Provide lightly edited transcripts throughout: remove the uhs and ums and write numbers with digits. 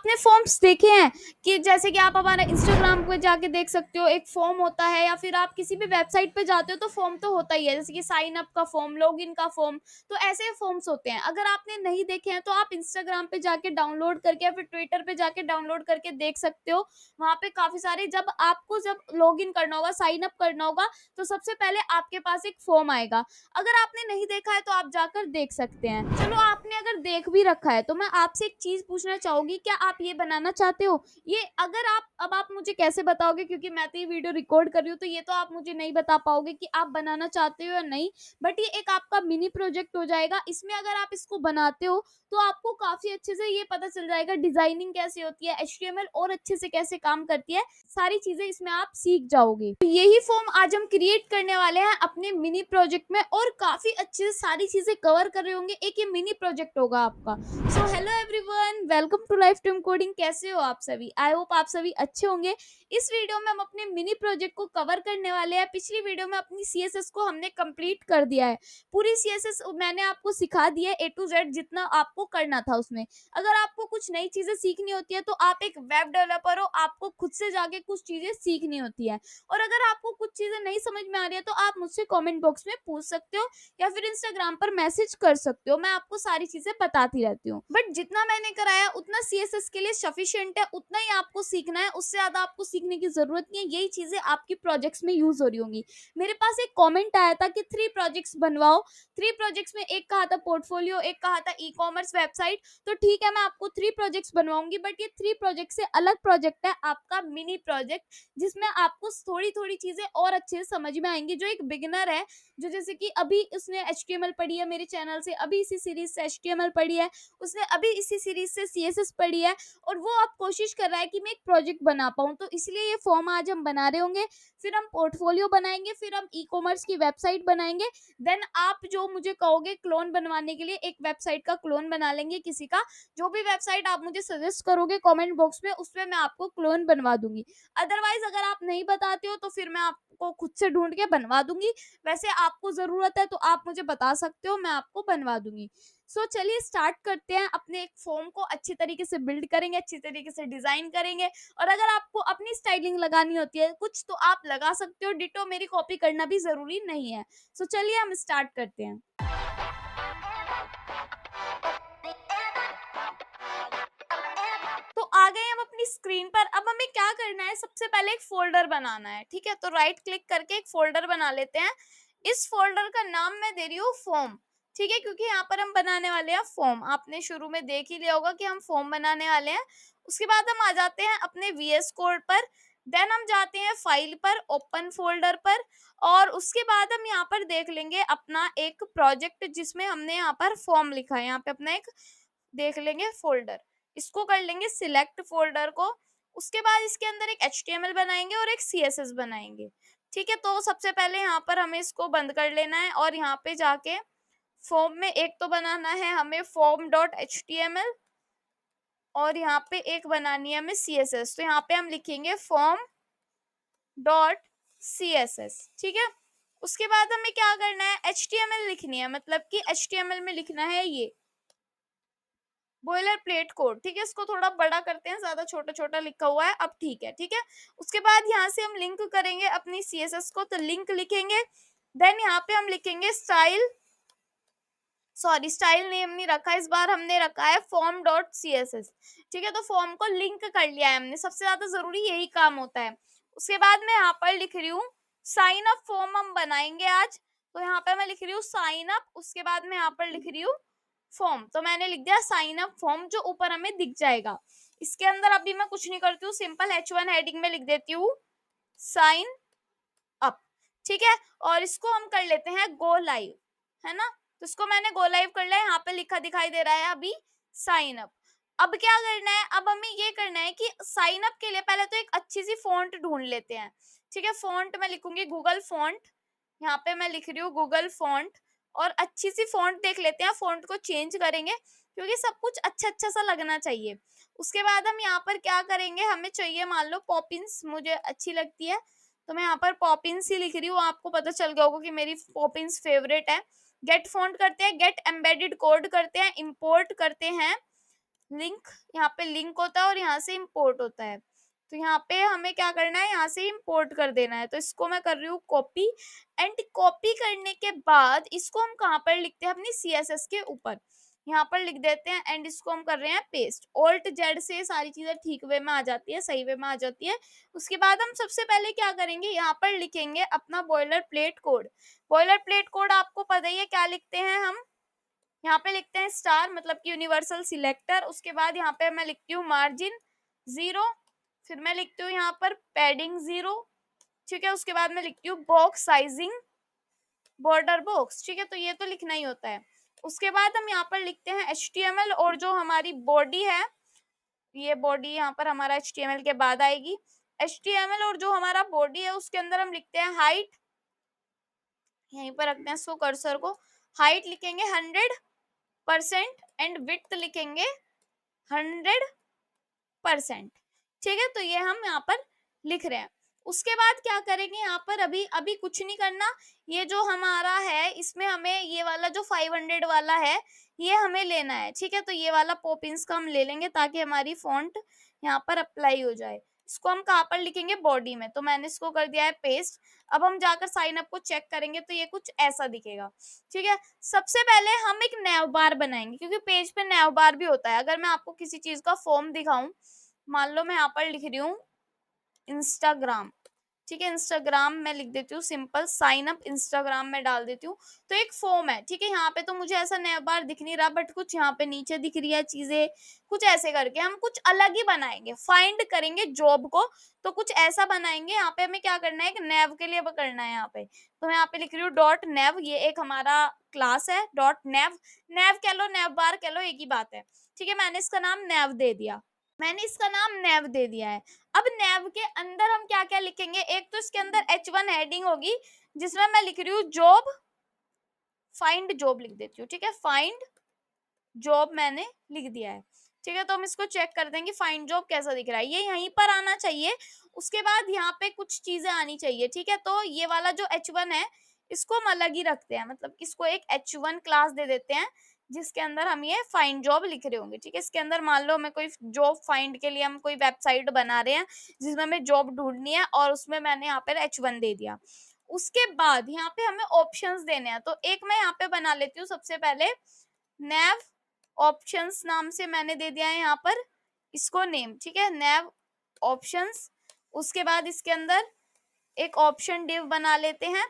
आपने फॉर्म्स देखे हैं कि जैसे कि आप हमारा इंस्टाग्राम पे जाके देख सकते हो, एक फॉर्म होता है, या फिर आप किसी भी वेबसाइट पे जाते हो तो फॉर्म तो होता ही है, जैसे कि साइन अप का फॉर्म, लॉगिन का फॉर्म। तो ऐसे फॉर्म्स होते हैं, अगर आपने नहीं देखे हैं तो आप इंस्टाग्राम पे जाके डाउनलोड करके या फिर ट्विटर पे जाके डाउनलोड करके देख सकते हो। वहां पे काफी सारे, जब लॉग इन करना होगा, साइन अप करना होगा, तो सबसे पहले आपके पास एक फॉर्म आएगा। अगर आपने नहीं देखा है तो आप जाकर देख सकते हैं। चलो, आपने अगर देख भी रखा है तो मैं आपसे एक चीज पूछना चाहूंगी, क्या आप ये बनाना चाहते हो? ये अगर आप अब आप मुझे कैसे बताओगे, क्योंकि मैं तो ये वीडियो रिकॉर्ड कर रही हूँ, तो ये तो आप मुझे नहीं बता पाओगे कि आप बनाना चाहते हो या नहीं। बट ये एक आपका मिनी प्रोजेक्ट हो जाएगा। इसमें अगर आप इसको बनाते हो तो आपको काफी अच्छे से ये पता चल जाएगा डिजाइनिंग कैसे होती है, एचटीएमएल और अच्छे से कैसे काम करती है, सारी चीजें इसमें आप सीख जाओगे। तो यही फॉर्म आज हम क्रिएट करने वाले हैं अपने मिनी प्रोजेक्ट में, और काफी अच्छे से सारी चीजें कवर कर रहे होंगे। एक ये मिनी प्रोजेक्ट होगा आपका। So hello everyone, welcome to lifetime coding. कैसे हो आप सभी? आई होप आप सभी अच्छे होंगे। इस वीडियो में हम अपने मिनी प्रोजेक्ट को कवर करने वाले हैं। पिछली वीडियो में अपनी सीएसएस को हमने कंप्लीट कर दिया है। पूरी सीएसएस मैंने आपको सिखा दी है, ए टू जेड, जितना आपको करना था उसमें। अगर आपको कुछ नई चीजें सीखनी होती है तो आप एक वेब डेवलपर हो, आपको खुद से जाके कुछ चीजें सीखनी होती है। और अगर आपको कुछ चीजें नहीं समझ में आ रही है तो आप मुझसे कमेंट बॉक्स में पूछ सकते हो, या फिर इंस्टाग्राम पर मैसेज कर सकते हो। मैं आपको सारी चीजें बताती रहती हूँ। बट जितना मैंने कराया उतना सीएसएस के लिए सफिशिएंट है, उतना ही आपको सीखना है, उससे ज्यादा आपको सीखने की जरूरत नहीं है। यही चीजें आपकी प्रोजेक्ट्स में यूज हो रही होंगी। मेरे पास एक कमेंट आया था कि 3 प्रोजेक्ट्स बनवाओ। 3 प्रोजेक्ट्स में एक कहा था पोर्टफोलियो, एक कहा था ई कॉमर्स वेबसाइट। तो ठीक है, मैं आपको 3 प्रोजेक्ट्स बनवाऊंगी, बट ये 3 प्रोजेक्ट से अलग प्रोजेक्ट है आपका मिनी प्रोजेक्ट, जिसमें आपको थोड़ी थोड़ी चीजें और अच्छे से समझ में आएंगी। जो एक बिगिनर है, जो जैसे कि अभी उसने एचटीएमएल पढ़ी है मेरे चैनल से, अभी इसी सीरीज से एचटीएमएल पढ़ी है, उसने अभी इसी सीरीज से सीएसएस पढ़ी है, और वो अब कोशिश कर रहा है कि मैं एक प्रोजेक्ट बना पाऊं, तो इसलिए ये फॉर्म आज हम बना रहे होंगे। फिर हम पोर्टफोलियो बनाएंगे, फिर हम ई कॉमर्स की वेबसाइट बनाएंगे। देन आप जो मुझे कहोगे क्लोन बनवाने के लिए, एक वेबसाइट का क्लोन बना लेंगे किसी का। जो भी वेबसाइट आप मुझे सजेस्ट करोगे कमेंट बॉक्स में, उसमें मैं आपको क्लोन बनवा दूंगी। अदरवाइज अगर आप नहीं बताते हो तो फिर मैं आपको खुद से ढूंढ के बनवा दूंगी। वैसे आपको जरूरत है तो आप मुझे बता सकते हो, मैं आपको बनवा दूंगी। चलिए स्टार्ट करते हैं। अपने एक फॉर्म को अच्छी तरीके से बिल्ड करेंगे, अच्छी तरीके से डिजाइन करेंगे। और अगर आपको अपनी स्टाइलिंग लगानी होती है कुछ, तो आप लगा सकते हो। डिटो मेरी कॉपी करना भी जरूरी नहीं है। चलिए हम स्टार्ट करते हैं। तो आ गए हम अपनी स्क्रीन पर। अब हमें क्या करना है, सबसे पहले एक फोल्डर बनाना है। ठीक है, तो राइट क्लिक करके एक फोल्डर बना लेते हैं। इस फोल्डर का नाम मैं दे रही हूँ फॉर्म। ठीक है, क्योंकि यहाँ पर हम बनाने वाले हैं फॉर्म। आपने शुरू में देख ही लिया होगा कि हम फॉर्म बनाने वाले हैं। उसके बाद हम आ जाते हैं अपने वीएस कोड पर। देन हम जाते हैं फाइल पर, ओपन फोल्डर पर। और उसके बाद हम यहाँ पर देख लेंगे अपना एक प्रोजेक्ट, जिसमें हमने यहाँ पर फॉर्म लिखा है। यहाँ पे अपना एक देख लेंगे फोल्डर, इसको कर लेंगे सिलेक्ट फोल्डर को। उसके बाद इसके अंदर एक एचटीएमएल बनाएंगे और एक सीएसएस बनाएंगे। ठीक है, तो सबसे पहले यहाँ पर हमें इसको बंद कर लेना है, और यहाँ पे जाके फॉर्म में एक तो बनाना है हमें form dot H T M L, और यहाँ पे एक बनानी है हमें सीएसएस। तो यहाँ पे हम लिखेंगे फॉर्म डॉट सीएसएस। ठीक है, उसके बाद हमें क्या करना है, एचटीएमएल लिखनी है, मतलब कि एचटीएमएल में लिखना है ये बॉयलर प्लेट कोड। ठीक है, इसको थोड़ा बड़ा करते हैं, ज्यादा छोटा छोटा लिखा हुआ है। अब ठीक है, ठीक है। उसके बाद यहाँ से हम लिंक करेंगे अपनी सीएसएस को, तो लिंक लिखेंगे। देन यहाँ पे हम लिखेंगे स्टाइल, सॉरी स्टाइल नेम नहीं रखा इस बार, हमने रखा है form dot C S S. ठीक है, तो फॉर्म को लिंक कर लिया है हमने, सबसे ज्यादा जरूरी यही काम होता है। उसके बाद मैं यहाँ पर लिख रही हूँ साइन अप फॉर्म हम बनाएंगे आज। तो यहाँ पे मैं लिख रही हूँ साइन अप, उसके बाद मैं यहाँ पर लिख रही हूँ फॉर्म। तो मैंने लिख दिया साइन अप फॉर्म, जो ऊपर हमें दिख जाएगा। इसके अंदर अभी मैं कुछ नहीं करती हूँ, सिंपल H1 हेडिंग में लिख देती हूँ साइन अप। ठीक है, और इसको हम कर लेते हैं गो लाइव, है ना। तो इसको मैंने गो लाइव कर लिया है, यहाँ पे लिखा दिखाई दे रहा है अभी साइन अप। अब क्या करना है, अब हमें ये करना है कि साइन अप के लिए पहले तो एक अच्छी सी फॉन्ट ढूंढ लेते हैं। ठीक है, फॉन्ट मैं लिखूंगी गूगल फॉन्ट। यहाँ पे मैं लिख रही हूँ गूगल फॉन्ट, और अच्छी सी फॉन्ट देख लेते हैं, फॉन्ट को चेंज करेंगे क्योंकि सब कुछ अच्छा अच्छा सा लगना चाहिए। उसके बाद हम यहाँ पर क्या करेंगे, हमें चाहिए मान लो पॉपिंस, मुझे अच्छी लगती है, तो मैं यहाँ पर पॉपिंस ही लिख रही हूँ। आपको पता चल गया होगा कि मेरी पॉपिंस फेवरेट है। गेट फॉन्ट करते हैं, गेट एम्बेडेड कोड करते हैं, इंपोर्ट करते हैं लिंक, यहाँ पे लिंक होता है और यहाँ से इंपोर्ट होता है। तो यहाँ पे हमें क्या करना है, यहाँ से इंपोर्ट कर देना है। तो इसको मैं कर रही हूँ कॉपी, एंड कॉपी करने के बाद इसको हम कहाँ पर लिखते हैं, अपनी CSS के ऊपर यहाँ पर लिख देते हैं, एंड इसको हम कर रहे हैं पेस्ट। ऑल्ट जेड से सारी चीजें ठीक वे में आ जाती है, सही वे में आ जाती है। उसके बाद हम सबसे पहले क्या करेंगे, यहाँ पर लिखेंगे अपना boiler plate code. Boiler plate code आपको पता ही है क्या लिखते हैं हम, यहाँ पे लिखते हैं स्टार, मतलब कि यूनिवर्सल सिलेक्टर। उसके बाद यहाँ पे मैं लिखती हूँ मार्जिन 0, फिर मैं लिखती हूँ यहाँ पर पैडिंग 0, ठीक है। उसके बाद मैं लिखती हूँ बॉक्स साइजिंग बॉर्डर बॉक्स, ठीक है। तो ये तो लिखना ही होता है। उसके बाद हम यहाँ पर लिखते हैं HTML, और जो हमारी बॉडी है, ये बॉडी यहाँ पर हमारा HTML के बाद आएगी। HTML और जो हमारा बॉडी है उसके अंदर हम लिखते हैं हाइट, यहीं पर रखते हैं इसको कर्सर को। हाइट लिखेंगे 100% एंड विड्थ लिखेंगे 100%, ठीक है। तो ये हम यहाँ पर लिख रहे हैं। उसके बाद क्या करेंगे, यहाँ पर अभी अभी कुछ नहीं करना। ये जो हमारा है इसमें हमें ये वाला जो 500 वाला है ये हमें लेना है, ठीक है। तो ये वाला पॉपिंस का हम ले लेंगे ताकि हमारी फॉन्ट यहाँ पर अप्लाई हो जाए। इसको हम कहाँ पर लिखेंगे, बॉडी में। तो मैंने इसको कर दिया है पेस्ट। अब हम जाकर साइन अप को चेक करेंगे तो ये कुछ ऐसा दिखेगा, ठीक है। सबसे पहले हम एक नैव बार बनाएंगे, क्योंकि पेज पे नैव बार भी होता है। अगर मैं आपको किसी चीज का फॉर्म दिखाऊं, मान लो मैं यहाँ पर लिख रही हूँ इंस्टाग्राम, ठीक है। इंस्टाग्राम में लिख देती हूँ सिंपल, साइन अप इंस्टाग्राम में डाल देती हूँ। तो एक फॉर्म है, ठीक है। यहाँ पे तो मुझे ऐसा नया बार दिख नहीं रहा, बट कुछ यहाँ पे नीचे दिख रही है चीजें, कुछ ऐसे करके हम कुछ अलग ही बनाएंगे। फाइंड करेंगे जॉब को, तो कुछ ऐसा बनाएंगे। यहाँ पे हमें क्या करना है, एक नैव के लिए करना है यहाँ पे। तो मैं यहाँ पे लिख रही हूँ डॉट नैव, ये एक हमारा क्लास है डॉट नैव। नैव कह लो, नैव बार कह लो, एक ही बात है, ठीक है। मैंने इसका नाम नैव दे दिया, मैंने इसका नाम नैव दे दिया है। अब नैव के अंदर हम क्या क्या लिखेंगे, एक तो इसके अंदर H1 हेडिंग होगी, जिसमें मैं लिख रही हूँ जॉब, फाइंड जॉब लिख देती हूँ, ठीक है। फाइंड जॉब मैंने लिख दिया है, ठीक है। तो हम इसको चेक कर देंगे फाइंड जॉब कैसा दिख रहा है, ये यहीं पर आना चाहिए। उसके बाद यहाँ पे कुछ चीजें आनी चाहिए, ठीक है। तो ये वाला जो H1 है इसको हम अलग ही रखते हैं, मतलब इसको एक H1 क्लास दे देते हैं, जिसके अंदर हम ये फाइंड जॉब लिख रहे होंगे, ठीक है। इसके अंदर मान लो हमें कोई जॉब फाइंड के लिए हम कोई वेबसाइट बना रहे हैं जिसमें हमें जॉब ढूंढनी है, और उसमें मैंने यहाँ पर H1 दे दिया। उसके बाद यहाँ पे हमें ऑप्शंस देने हैं, तो एक मैं यहाँ पे बना लेती हूँ सबसे पहले, नैव ऑप्शंस नाम से मैंने दे दिया है यहाँ पर इसको नेम, ठीक है। नैव ऑप्शंस। उसके बाद इसके अंदर एक ऑप्शन डिव बना लेते हैं,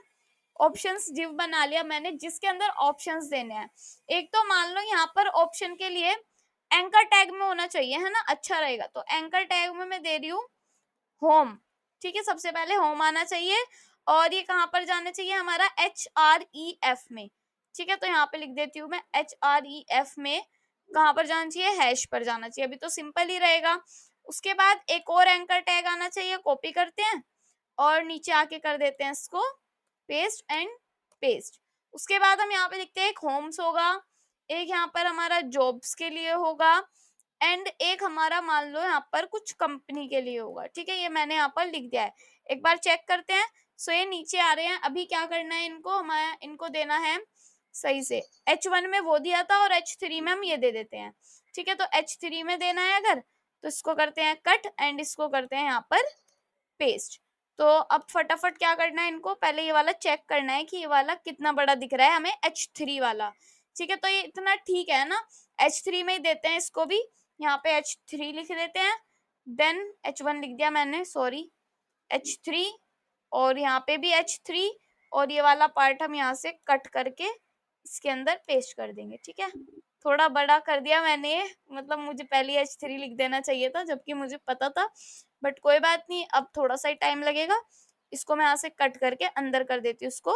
ऑप्शंस डिव बना लिया मैंने, जिसके अंदर ऑप्शंस देने हैं। एक तो मान लो यहाँ पर ऑप्शन के लिए एंकर टैग में होना चाहिए, है ना, अच्छा रहेगा। तो एंकर टैग में मैं दे रही हूँ होम, ठीक है। सबसे पहले होम आना चाहिए, और ये कहाँ पर जाना चाहिए, हमारा HREF में, ठीक है। तो यहाँ पे लिख देती हूँ मैं HREF में, कहाँ पर जाना चाहिए, हैश पर जाना चाहिए। अभी तो सिंपल ही रहेगा। उसके बाद एक और एंकर टैग आना चाहिए, कॉपी करते हैं और नीचे आके कर देते हैं इसको पेस्ट एंड पेस्ट। उसके बाद हम यहाँ पे लिखते हैं एक होम्स होगा, एक यहाँ पर हमारा जॉब्स के लिए होगा, एंड एक हमारा मान लो यहाँ पर कुछ कंपनी के लिए होगा, ठीक है। ये मैंने यहाँ पर लिख दिया है, एक बार चेक करते हैं। सो ये नीचे आ रहे हैं। अभी क्या करना है, इनको हमारा इनको देना है सही से। H1 में वो दिया था और H3 में हम ये दे देते हैं, ठीक है। तो H3 में देना है अगर, तो इसको करते हैं कट एंड इसको करते हैं यहाँ पर पेस्ट। तो अब फटाफट क्या करना है, इनको पहले ये वाला चेक करना है कि ये वाला कितना बड़ा दिख रहा है हमें, H3 वाला, ठीक है। तो ये इतना ठीक है ना, H3 में ही देते हैं इसको भी, यहाँ पे H3 लिख देते हैं, देन H1 लिख दिया मैंने, सॉरी, H3, और यहाँ पे भी H3, और ये वाला पार्ट हम यहाँ से कट करके इसके अंदर पेस्ट कर देंगे, ठीक है। थोड़ा बड़ा कर दिया मैंने ये, मतलब मुझे पहले H3 लिख देना चाहिए था, जबकि मुझे पता था, बट कोई बात नहीं, अब थोड़ा सा ही टाइम लगेगा। इसको मैं यहाँ से कट करके अंदर कर देती हूँ उसको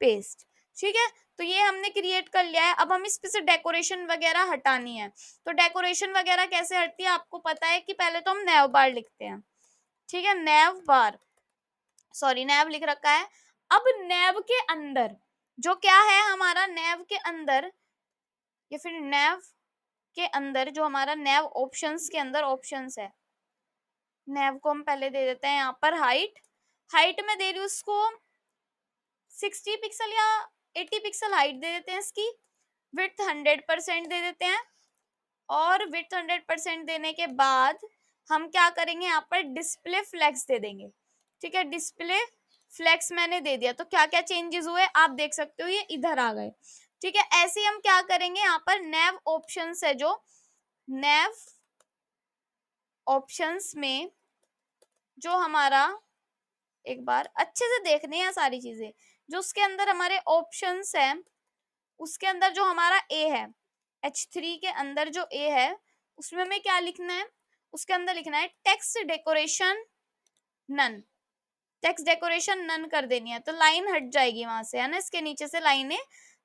पेस्ट, ठीक है। तो ये हमने क्रिएट कर लिया है। अब हम इस पे से डेकोरेशन वगैरह हटानी है। तो डेकोरेशन वगैरह कैसे हटती है, आपको पता है कि पहले तो हम नैव बार लिखते हैं, ठीक है। नैव बार, सॉरी नैव लिख रखा है। अब नैव के अंदर जो क्या है, हमारा नैव के अंदर, या फिर नैव के अंदर जो हमारा नैव ऑप्शंस के अंदर ऑप्शंस है, नैव को हम पहले दे देते हैं यहाँ पर हाइट। हाइट में दे रही हूँ उसको 60 पिक्सल या 80 पिक्सल हाइट दे देते हैं इसकी। विड्थ 100% दे देते हैं। और विड्थ 100% देने के बाद हम क्या करेंगे, यहाँ पर डिस्प्ले फ्लेक्स दे देंगे। ठीक है, डिस्प्ले फ्लेक्स मैंने दे दिया, तो क्या क्या चेंजेस हुए आप देख सकते हो, ये इधर आ गए। ठीक है, ऐसे ही हम क्या करेंगे, यहाँ पर नैव ऑप्शंस है, जो नैव ऑप्शंस में जो हमारा, एक बार अच्छे से देखनी है सारी चीजें, जो उसके अंदर हमारे ऑप्शंस है, उसके अंदर जो हमारा ए है, H3 के अंदर जो ए है, उसमें हमें क्या लिखना है, उसके अंदर लिखना है text decoration none. Text decoration none कर देनी है, तो लाइन हट जाएगी वहां से, है ना, इसके नीचे से लाइनें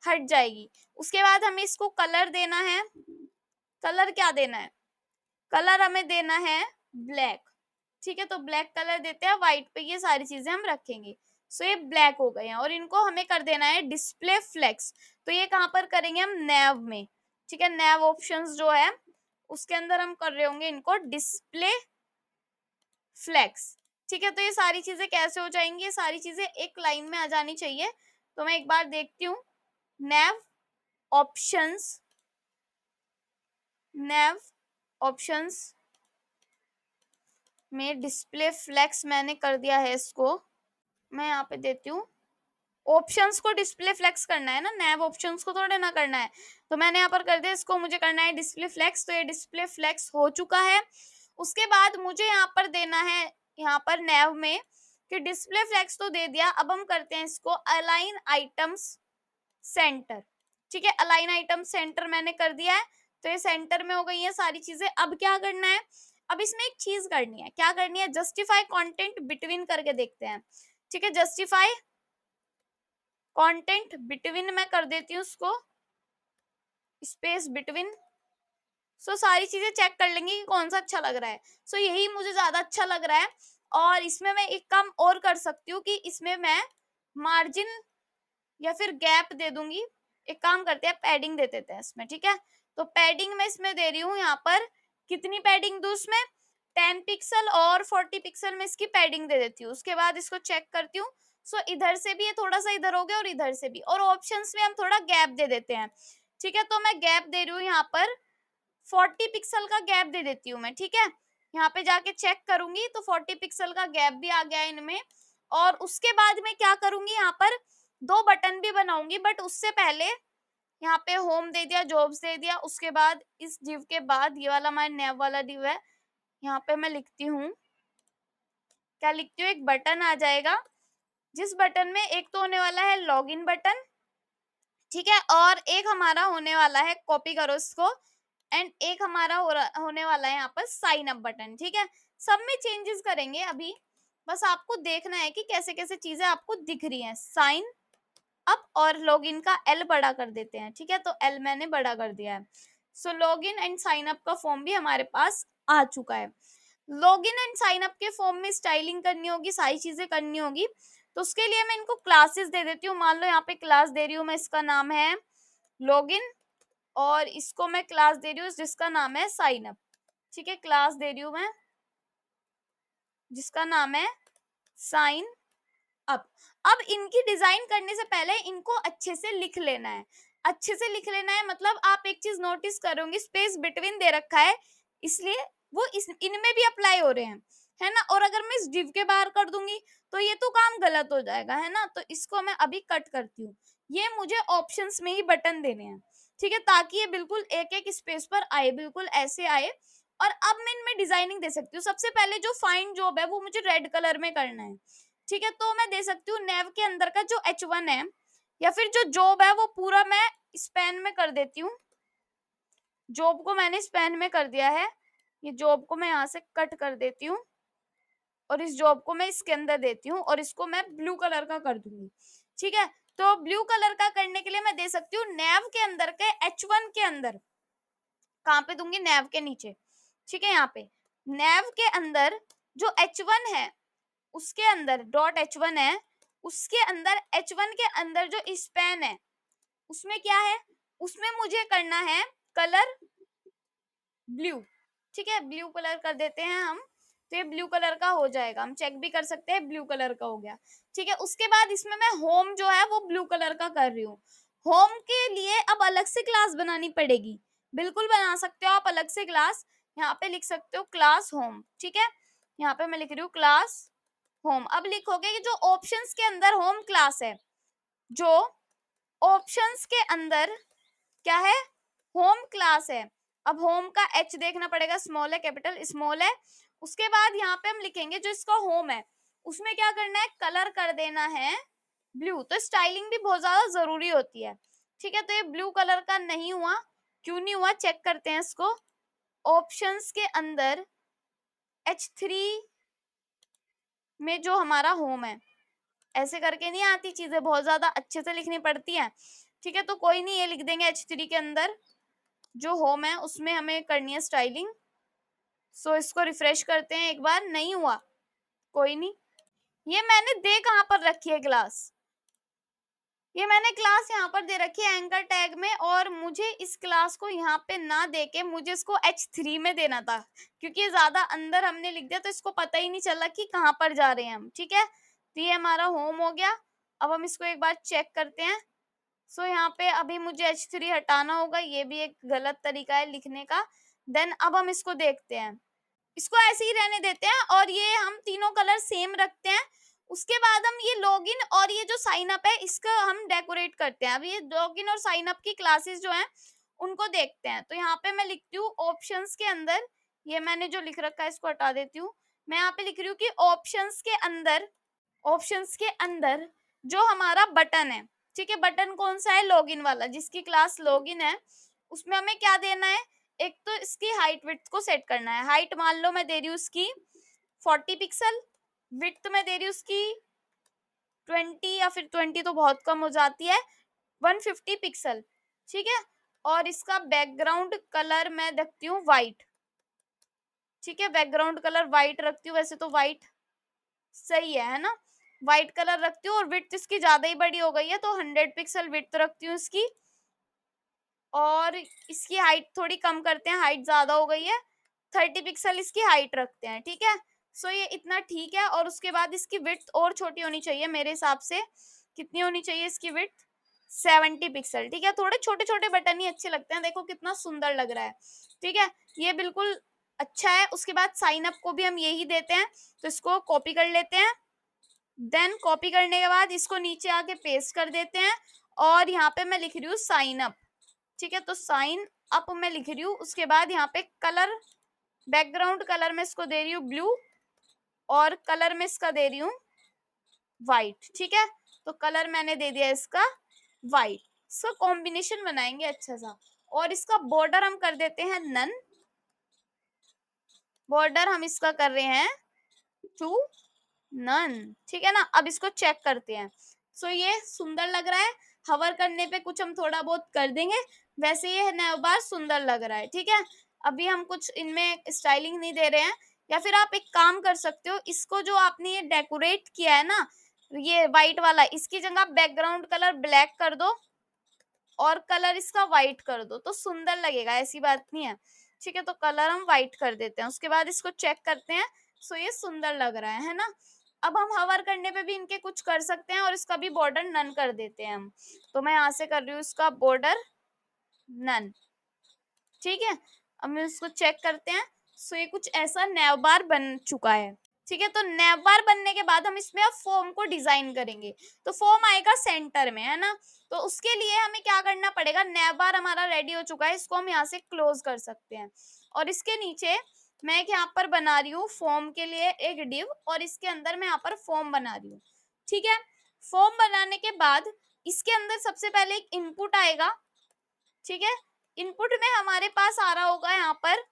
हट जाएगी। उसके बाद हमें इसको कलर देना है। कलर क्या देना है, कलर हमें देना है ब्लैक। ठीक है, तो ब्लैक कलर देते हैं, व्हाइट पे ये सारी चीजें हम रखेंगे। सो ये ब्लैक हो गए हैं, और इनको हमें कर देना है डिस्प्ले फ्लेक्स। तो ये कहाँ पर करेंगे हम, नैव में। ठीक है, नैव ऑप्शंस जो है उसके अंदर हम कर रहे होंगे इनको डिस्प्ले फ्लेक्स। ठीक है, तो ये सारी चीजें कैसे हो जाएंगी, ये सारी चीजें एक लाइन में आ जानी चाहिए। तो मैं एक बार देखती हूँ, नैव ऑप्शंस, नैव ऑप्शंस में डिस्प्ले फ्लेक्स मैंने कर दिया है इसको। मैं यहाँ पे देती हूँ, ऑप्शंस को डिस्प्ले फ्लेक्स करना है ना, नैव ऑप्शंस को थोड़े ना करना है। तो मैंने यहाँ पर कर दिया, इसको मुझे करना है डिस्प्ले फ्लेक्स, तो ये डिस्प्ले फ्लेक्स हो चुका है। उसके बाद मुझे यहाँ पर देना है, यहाँ पर नैव में, कि डिस्प्ले फ्लेक्स तो दे दिया, अब हम करते हैं इसको अलाइन आइटम्स सेंटर। ठीक है, अलाइन आइटम सेंटर मैंने कर दिया है, तो ये सेंटर में हो गई है सारी चीजें। अब क्या करना है, अब इसमें एक चीज करनी है, क्या करनी है, जस्टिफाई कंटेंट बिटवीन करके देखते हैं। ठीक है, जस्टिफाई कंटेंट बिटवीन मैं कर देती हूँ उसको, स्पेस बिटवीन। सो सारी चीजें चेक कर लेंगे कि कौन सा अच्छा लग रहा है। सो यही मुझे ज्यादा अच्छा लग रहा है। और इसमें मैं एक काम और कर सकती हूँ, कि इसमें मैं मार्जिन या फिर गैप दे दूंगी। एक काम करते हैं, पैडिंग दे देते हैं इसमें। ठीक है, तो पैडिंग मैं इसमें दे रही हूँ, यहाँ पर कितनी पैडिंग दूं इसमें, 10 पिक्सल और 40 पिक्सल में इसकी पैडिंग दे देती हूँ। उसके बाद इसको चेक करती हूँ। सो इधर से भी ये थोड़ा सा इधर हो गया, और इधर से भी, और ऑप्शंस में हम थोड़ा गैप दे देते हैं। ठीक है, तो मैं गैप दे रही हूँ, यहाँ पर 40 पिक्सल का गैप दे देती हूँ मैं। ठीक है, यहाँ पे जाके चेक करूंगी तो 40 पिक्सल का गैप भी आ गया है इनमें। और उसके बाद में क्या करूंगी, यहाँ पर दो बटन भी बनाऊंगी, बट उससे पहले यहाँ पे होम दे दिया, जॉब्स दे दिया। उसके बाद इस div के बाद ये वाला हमारा नैव वाला div है, यहाँ पे मैं लिखती हूँ, क्या लिखती हूँ, एक बटन आ जाएगा, जिस बटन में एक तो होने वाला है लॉगिन बटन। ठीक है, और एक हमारा होने वाला है, कॉपी करो इसको, एंड एक हमारा होने वाला है यहाँ पर साइन अप बटन। ठीक है, सब में चेंजेस करेंगे अभी, बस आपको देखना है कि कैसे कैसे चीजें आपको दिख रही हैं। साइन अप और लॉगिन का एल बड़ा कर देते हैं। ठीक है, तो एल मैंने बड़ा कर दिया है। सो लॉगिन एंड साइन अप का फॉर्म भी हमारे पास आ चुका है। लॉगिन एंड साइन अप के फॉर्म में स्टाइलिंग करनी होगी, सारी चीजें करनी होगी, तो उसके लिए मैं इनको क्लासेस दे देती हूँ। मान लो यहाँ पे क्लास दे रही हूँ मैं, इसका नाम है लॉगिन, और इसको मैं क्लास दे रही हूँ जिसका नाम है साइन अप। ठीक है, क्लास दे रही हूँ मैं जिसका नाम है साइन अप। अब इनकी डिजाइन करने से पहले इनको अच्छे से लिख लेना है। अच्छे से लिख लेना है मतलब आप एक चीज नोटिस करोगे, स्पेस बिटवीन दे रखा है, इसलिए वो इनमें भी अप्लाई हो रहे हैं, है ना। और अगर मैं इस div के बाहर कर दूंगी तो ये तो काम गलत हो जाएगा, है ना। तो इसको मैं अभी कट करती हूँ। ये मुझे ऑप्शंस में ही बटन देने हैं। ठीक है, ताकि ये बिल्कुल एक एक स्पेस पर आए, बिल्कुल ऐसे आए। और अब मैं इनमें डिजाइनिंग दे सकती हूँ। सबसे पहले जो फाइंड जॉब है वो मुझे रेड कलर में करना है। ठीक है, तो मैं दे सकती हूँ नेव के अंदर का जो H1 है, या फिर जो जॉब है वो पूरा मैं स्पैन में कर देती हूँ। जॉब को मैंने स्पैन में कर दिया है, ये जॉब को मैं यहाँ से कट कर देती हूँ, और इस जॉब को मैं इसके अंदर देती हूँ, और इसको मैं ब्लू कलर का कर दूंगी। ठीक है, तो ब्लू कलर का करने के लिए मैं दे सकती हूँ नेव के अंदर के H1 के अंदर, कहाँ पे दूंगी, नेव के नीचे। ठीक है, यहाँ पे नेव के अंदर जो H1 है उसके अंदर डॉट H1 है, उसके अंदर H1 के अंदर जो स्पैन है उसमें क्या है, उसमें मुझे करना है कलर ब्लू। ठीक है, ब्लू कलर कर देते हैं हम, तो ये ब्लू कलर का हो जाएगा। हम चेक भी कर सकते हैं, ब्लू कलर का हो गया। ठीक है, उसके बाद इसमें मैं होम जो है वो ब्लू कलर का कर रही हूँ। होम के लिए अब अलग से क्लास बनानी पड़ेगी, बिल्कुल बना सकते हो आप अलग से क्लास। यहाँ पे लिख सकते हो क्लास होम, ठीक है। यहाँ पे मैं लिख रही हूँ क्लास होम। अब लिखोगे कि जो ऑप्शंस के अंदर होम क्लास है, जो ऑप्शंस के अंदर क्या है, होम क्लास है। अब होम का एच देखना पड़ेगा, स्मॉल है कैपिटल, स्मॉल है। उसके बाद यहाँ पे हम लिखेंगे जो इसका होम है उसमें क्या करना है, कलर कर देना है ब्लू। तो स्टाइलिंग भी बहुत ज्यादा जरूरी होती है, ठीक है। तो ये ब्लू कलर का नहीं हुआ, क्यों नहीं हुआ चेक करते हैं इसको। ऑप्शंस के अंदर H3 में जो हमारा होम है, ऐसे करके नहीं आती चीजें, बहुत ज्यादा अच्छे से लिखनी पड़ती है, ठीक है। तो कोई नहीं, ये लिख देंगे H3 के अंदर जो होम है उसमें हमें करनी है स्टाइलिंग। सो इसको रिफ्रेश करते हैं एक बार, नहीं हुआ, कोई नहीं। ये मैंने दे कहाँ पर रखी है क्लास, ये मैंने क्लास यहाँ पर दे रखी है एंकर टैग में, और मुझे इस क्लास को यहाँ पे ना देके मुझे इसको H3 में देना था, क्योंकि ये ज्यादा अंदर हमने लिख दिया तो इसको पता ही नहीं चला कि कहाँ पर जा रहे हैं हम, ठीक है। तो ये हमारा होम हो गया। अब हम इसको एक बार चेक करते हैं। सो यहाँ पे अभी मुझे H3 हटाना होगा, ये भी एक गलत तरीका है लिखने का। देन अब हम इसको देखते हैं, इसको ऐसे ही रहने देते हैं और ये हम तीनों कलर सेम रखते हैं। उसके बाद हम ये लॉगिन और ये जो साइन अप है इसका हम डेकोरेट करते हैं। अब ये लॉगिन और साइन अप की क्लासेस जो हैं उनको देखते हैं। तो यहाँ पे मैं लिखती हूँ ऑप्शंस के अंदर, ये मैंने जो लिख रखा है इसको हटा देती हूँ। मैं यहाँ पे लिख रही हूँ कि ऑप्शंस के अंदर जो हमारा बटन है, ठीक है, बटन कौन सा है, लॉगिन वाला, जिसकी क्लास लॉगिन है उसमें हमें क्या देना है, एक तो इसकी हाइट विड्थ को सेट करना है। हाइट मान लो मैं दे रही हूँ उसकी 40 पिक्सल, विड्थ में दे रही हूँ उसकी 20, या फिर 20 तो बहुत कम हो जाती है, 150 पिक्सल, ठीक है। और इसका बैकग्राउंड कलर मैं रखती हूँ व्हाइट, ठीक है, बैकग्राउंड कलर व्हाइट रखती हूँ, वैसे तो व्हाइट सही है ना। व्हाइट कलर रखती हूँ और विड्थ इसकी ज्यादा ही बड़ी हो गई है तो 100 पिक्सल विड्थ रखती हूँ इसकी, और इसकी हाइट थोड़ी कम करते हैं, हाइट ज्यादा हो गई है, 30 पिक्सल इसकी हाइट रखते हैं, ठीक है। सो ये इतना ठीक है। और उसके बाद इसकी विड्थ और छोटी होनी चाहिए मेरे हिसाब से, कितनी होनी चाहिए इसकी विड्थ, 70 पिक्सल, ठीक है। थोड़े छोटे छोटे बटन ही अच्छे लगते हैं, देखो कितना सुंदर लग रहा है, ठीक है, ये बिल्कुल अच्छा है। उसके बाद साइन अप को भी हम यही देते हैं, तो इसको कॉपी कर लेते हैं। देन कॉपी करने के बाद इसको नीचे आके पेस्ट कर देते हैं, और यहाँ पे मैं लिख रही हूँ साइन अप, ठीक है। तो साइन अप मैं लिख रही हूँ। उसके बाद यहाँ पे कलर, बैकग्राउंड कलर में इसको दे रही हूँ ब्लू, और कलर में इसका दे रही हूँ व्हाइट, ठीक है। तो कलर मैंने दे दिया इसका व्हाइट। इसका कॉम्बिनेशन बनाएंगे अच्छा सा, और इसका बॉर्डर हम कर देते हैं नन, बॉर्डर हम इसका कर रहे हैं टू नन, ठीक है ना। अब इसको चेक करते हैं। सो ये सुंदर लग रहा है, हवर करने पे कुछ हम थोड़ा बहुत कर देंगे, वैसे ये नया बार सुंदर लग रहा है, ठीक है। अभी हम कुछ इनमें स्टाइलिंग नहीं दे रहे हैं। या फिर आप एक काम कर सकते हो, इसको जो आपने ये डेकोरेट किया है ना, ये व्हाइट वाला, इसकी जगह आप बैकग्राउंड कलर ब्लैक कर दो और कलर इसका व्हाइट कर दो, तो सुंदर लगेगा, ऐसी बात नहीं है, ठीक है। तो कलर हम व्हाइट कर देते हैं। उसके बाद इसको चेक करते हैं। सो ये सुंदर लग रहा है ना। अब हम हवर करने पे भी इनके कुछ कर सकते हैं, और इसका भी बॉर्डर नन कर देते हैं हम। तो मैं यहाँ से कर रही हूँ इसका बॉर्डर नन, ठीक है। अब हम इसको चेक करते हैं। सो ये कुछ ऐसा नैवबार बन चुका है, ठीक है। तो नैवबार बनने के बाद हम इसमें अब फॉर्म को डिजाइन करेंगे। तो फॉर्म आएगा सेंटर में, है ना। तो उसके लिए हमें क्या करना पड़ेगा, नैवबार हमारा रेडी हो चुका है, इसको हम यहाँ से क्लोज कर सकते हैं। और इसके नीचे मैं एक यहाँ पर बना रही हूँ फॉर्म के लिए एक डिव, और इसके अंदर मैं यहाँ पर फॉर्म बना रही हूँ, ठीक है। फॉर्म बनाने के बाद इसके अंदर सबसे पहले एक इनपुट आएगा, ठीक है। इनपुट में हमारे पास आ रहा होगा, यहाँ पर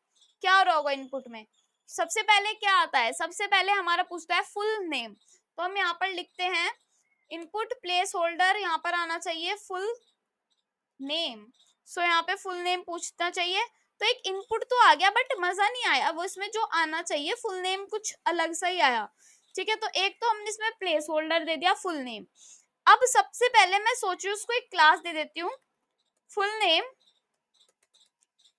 क्या हो रहा होगा इनपुट में, सबसे पहले क्या आता है, सबसे पहले हमारा पूछता है फुल नेम। तो हम यहाँ पर लिखते हैं इनपुट प्लेस होल्डर, यहाँ पर आना चाहिए फुल नेम। सो यहाँ पे फुल नेम पूछना चाहिए। तो एक इनपुट तो आ गया, बट मजा नहीं आया, वो इसमें जो आना चाहिए फुल नेम कुछ अलग सा ही आया, ठीक है। तो एक तो हमने इसमें प्लेस होल्डर दे दिया फुल नेम। अब सबसे पहले मैं सोच रही हूँ उसको एक क्लास दे देती हूँ फुल नेम,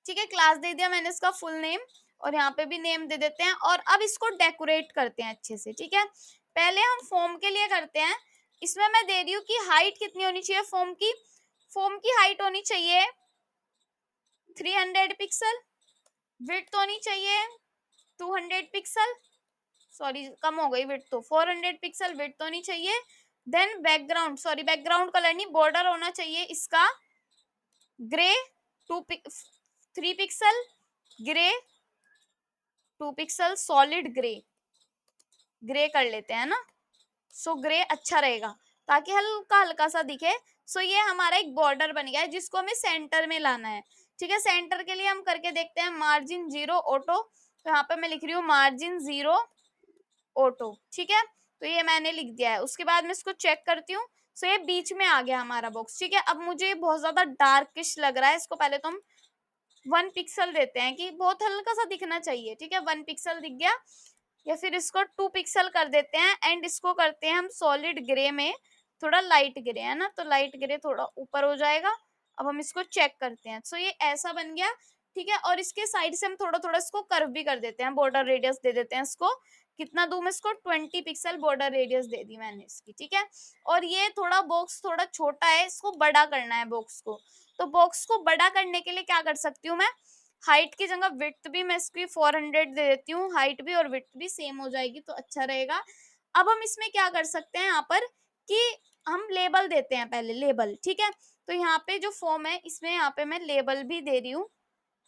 ठीक है। क्लास दे दिया मैंने इसका फुल नेम, और यहाँ पे भी नेम दे देते हैं। और अब इसको डेकोरेट करते हैं अच्छे से, ठीक है। पहले हम फॉर्म के लिए करते हैं। इसमें मैं दे रही हूँ कि हाइट कितनी होनी चाहिए फॉर्म की, फॉर्म की हाइट होनी चाहिए 300 पिक्सल, विड्थ तो नहीं चाहिए 200 पिक्सल, सॉरी कम हो गई विड्थ, तो 400 पिक्सल विड्थ तो नहीं चाहिए। Then background, sorry background colour नहीं, बॉर्डर होना चाहिए इसका grey, 3 pixel grey, 2 pixel solid grey, grey कर लेते हैं ना। सो ग्रे अच्छा रहेगा ताकि हल्का हल्का सा दिखे। सो ये हमारा एक बॉर्डर बन गया है जिसको हमें सेंटर में लाना है। ठीक है, सेंटर के लिए हम करके देखते हैं मार्जिन 0 ऑटो। तो यहाँ पे मैं लिख रही हूँ मार्जिन 0 ऑटो। ठीक है, तो ये मैंने लिख दिया है। उसके बाद मैं इसको चेक करती हूँ। सो ये बीच में आ गया हमारा बॉक्स। ठीक है, अब मुझे बहुत ज्यादा डार्किश लग रहा है, इसको पहले तो हम 1 पिक्सल देते हैं कि बहुत हल्का सा दिखना चाहिए। ठीक है, 1 पिक्सल दिख गया, या फिर इसको 2 पिक्सल कर देते हैं एंड इसको करते हैं हम सॉलिड ग्रे में, थोड़ा लाइट ग्रे है ना, तो लाइट ग्रे थोड़ा ऊपर हो जाएगा। अब हम इसको चेक करते हैं। सो ये ऐसा बन गया। ठीक है, और इसके साइड से हम थोड़ा थोड़ा इसको कर्व भी कर देते हैं, बॉर्डर रेडियस दे देते हैं इसको। कितना दूं मैं इसको, 20 पिक्सल बॉर्डर रेडियस दे दी मैंने इसकी। ठीक है, और ये थोड़ा बॉक्स थोड़ा छोटा है, इसको बड़ा करना है बॉक्स को। तो बॉक्स को बड़ा करने के लिए क्या कर सकती हूँ मैं, हाइट की जगह विड्थ भी मैं इसकी 400 दे देती हूँ, हाइट भी और विड्थ भी सेम हो जाएगी तो अच्छा रहेगा। अब हम इसमें क्या कर सकते हैं यहाँ पर कि हम लेबल देते हैं पहले, लेबल। ठीक है, तो यहाँ पे जो फॉर्म है इसमें यहाँ पे मैं लेबल भी दे रही हूँ,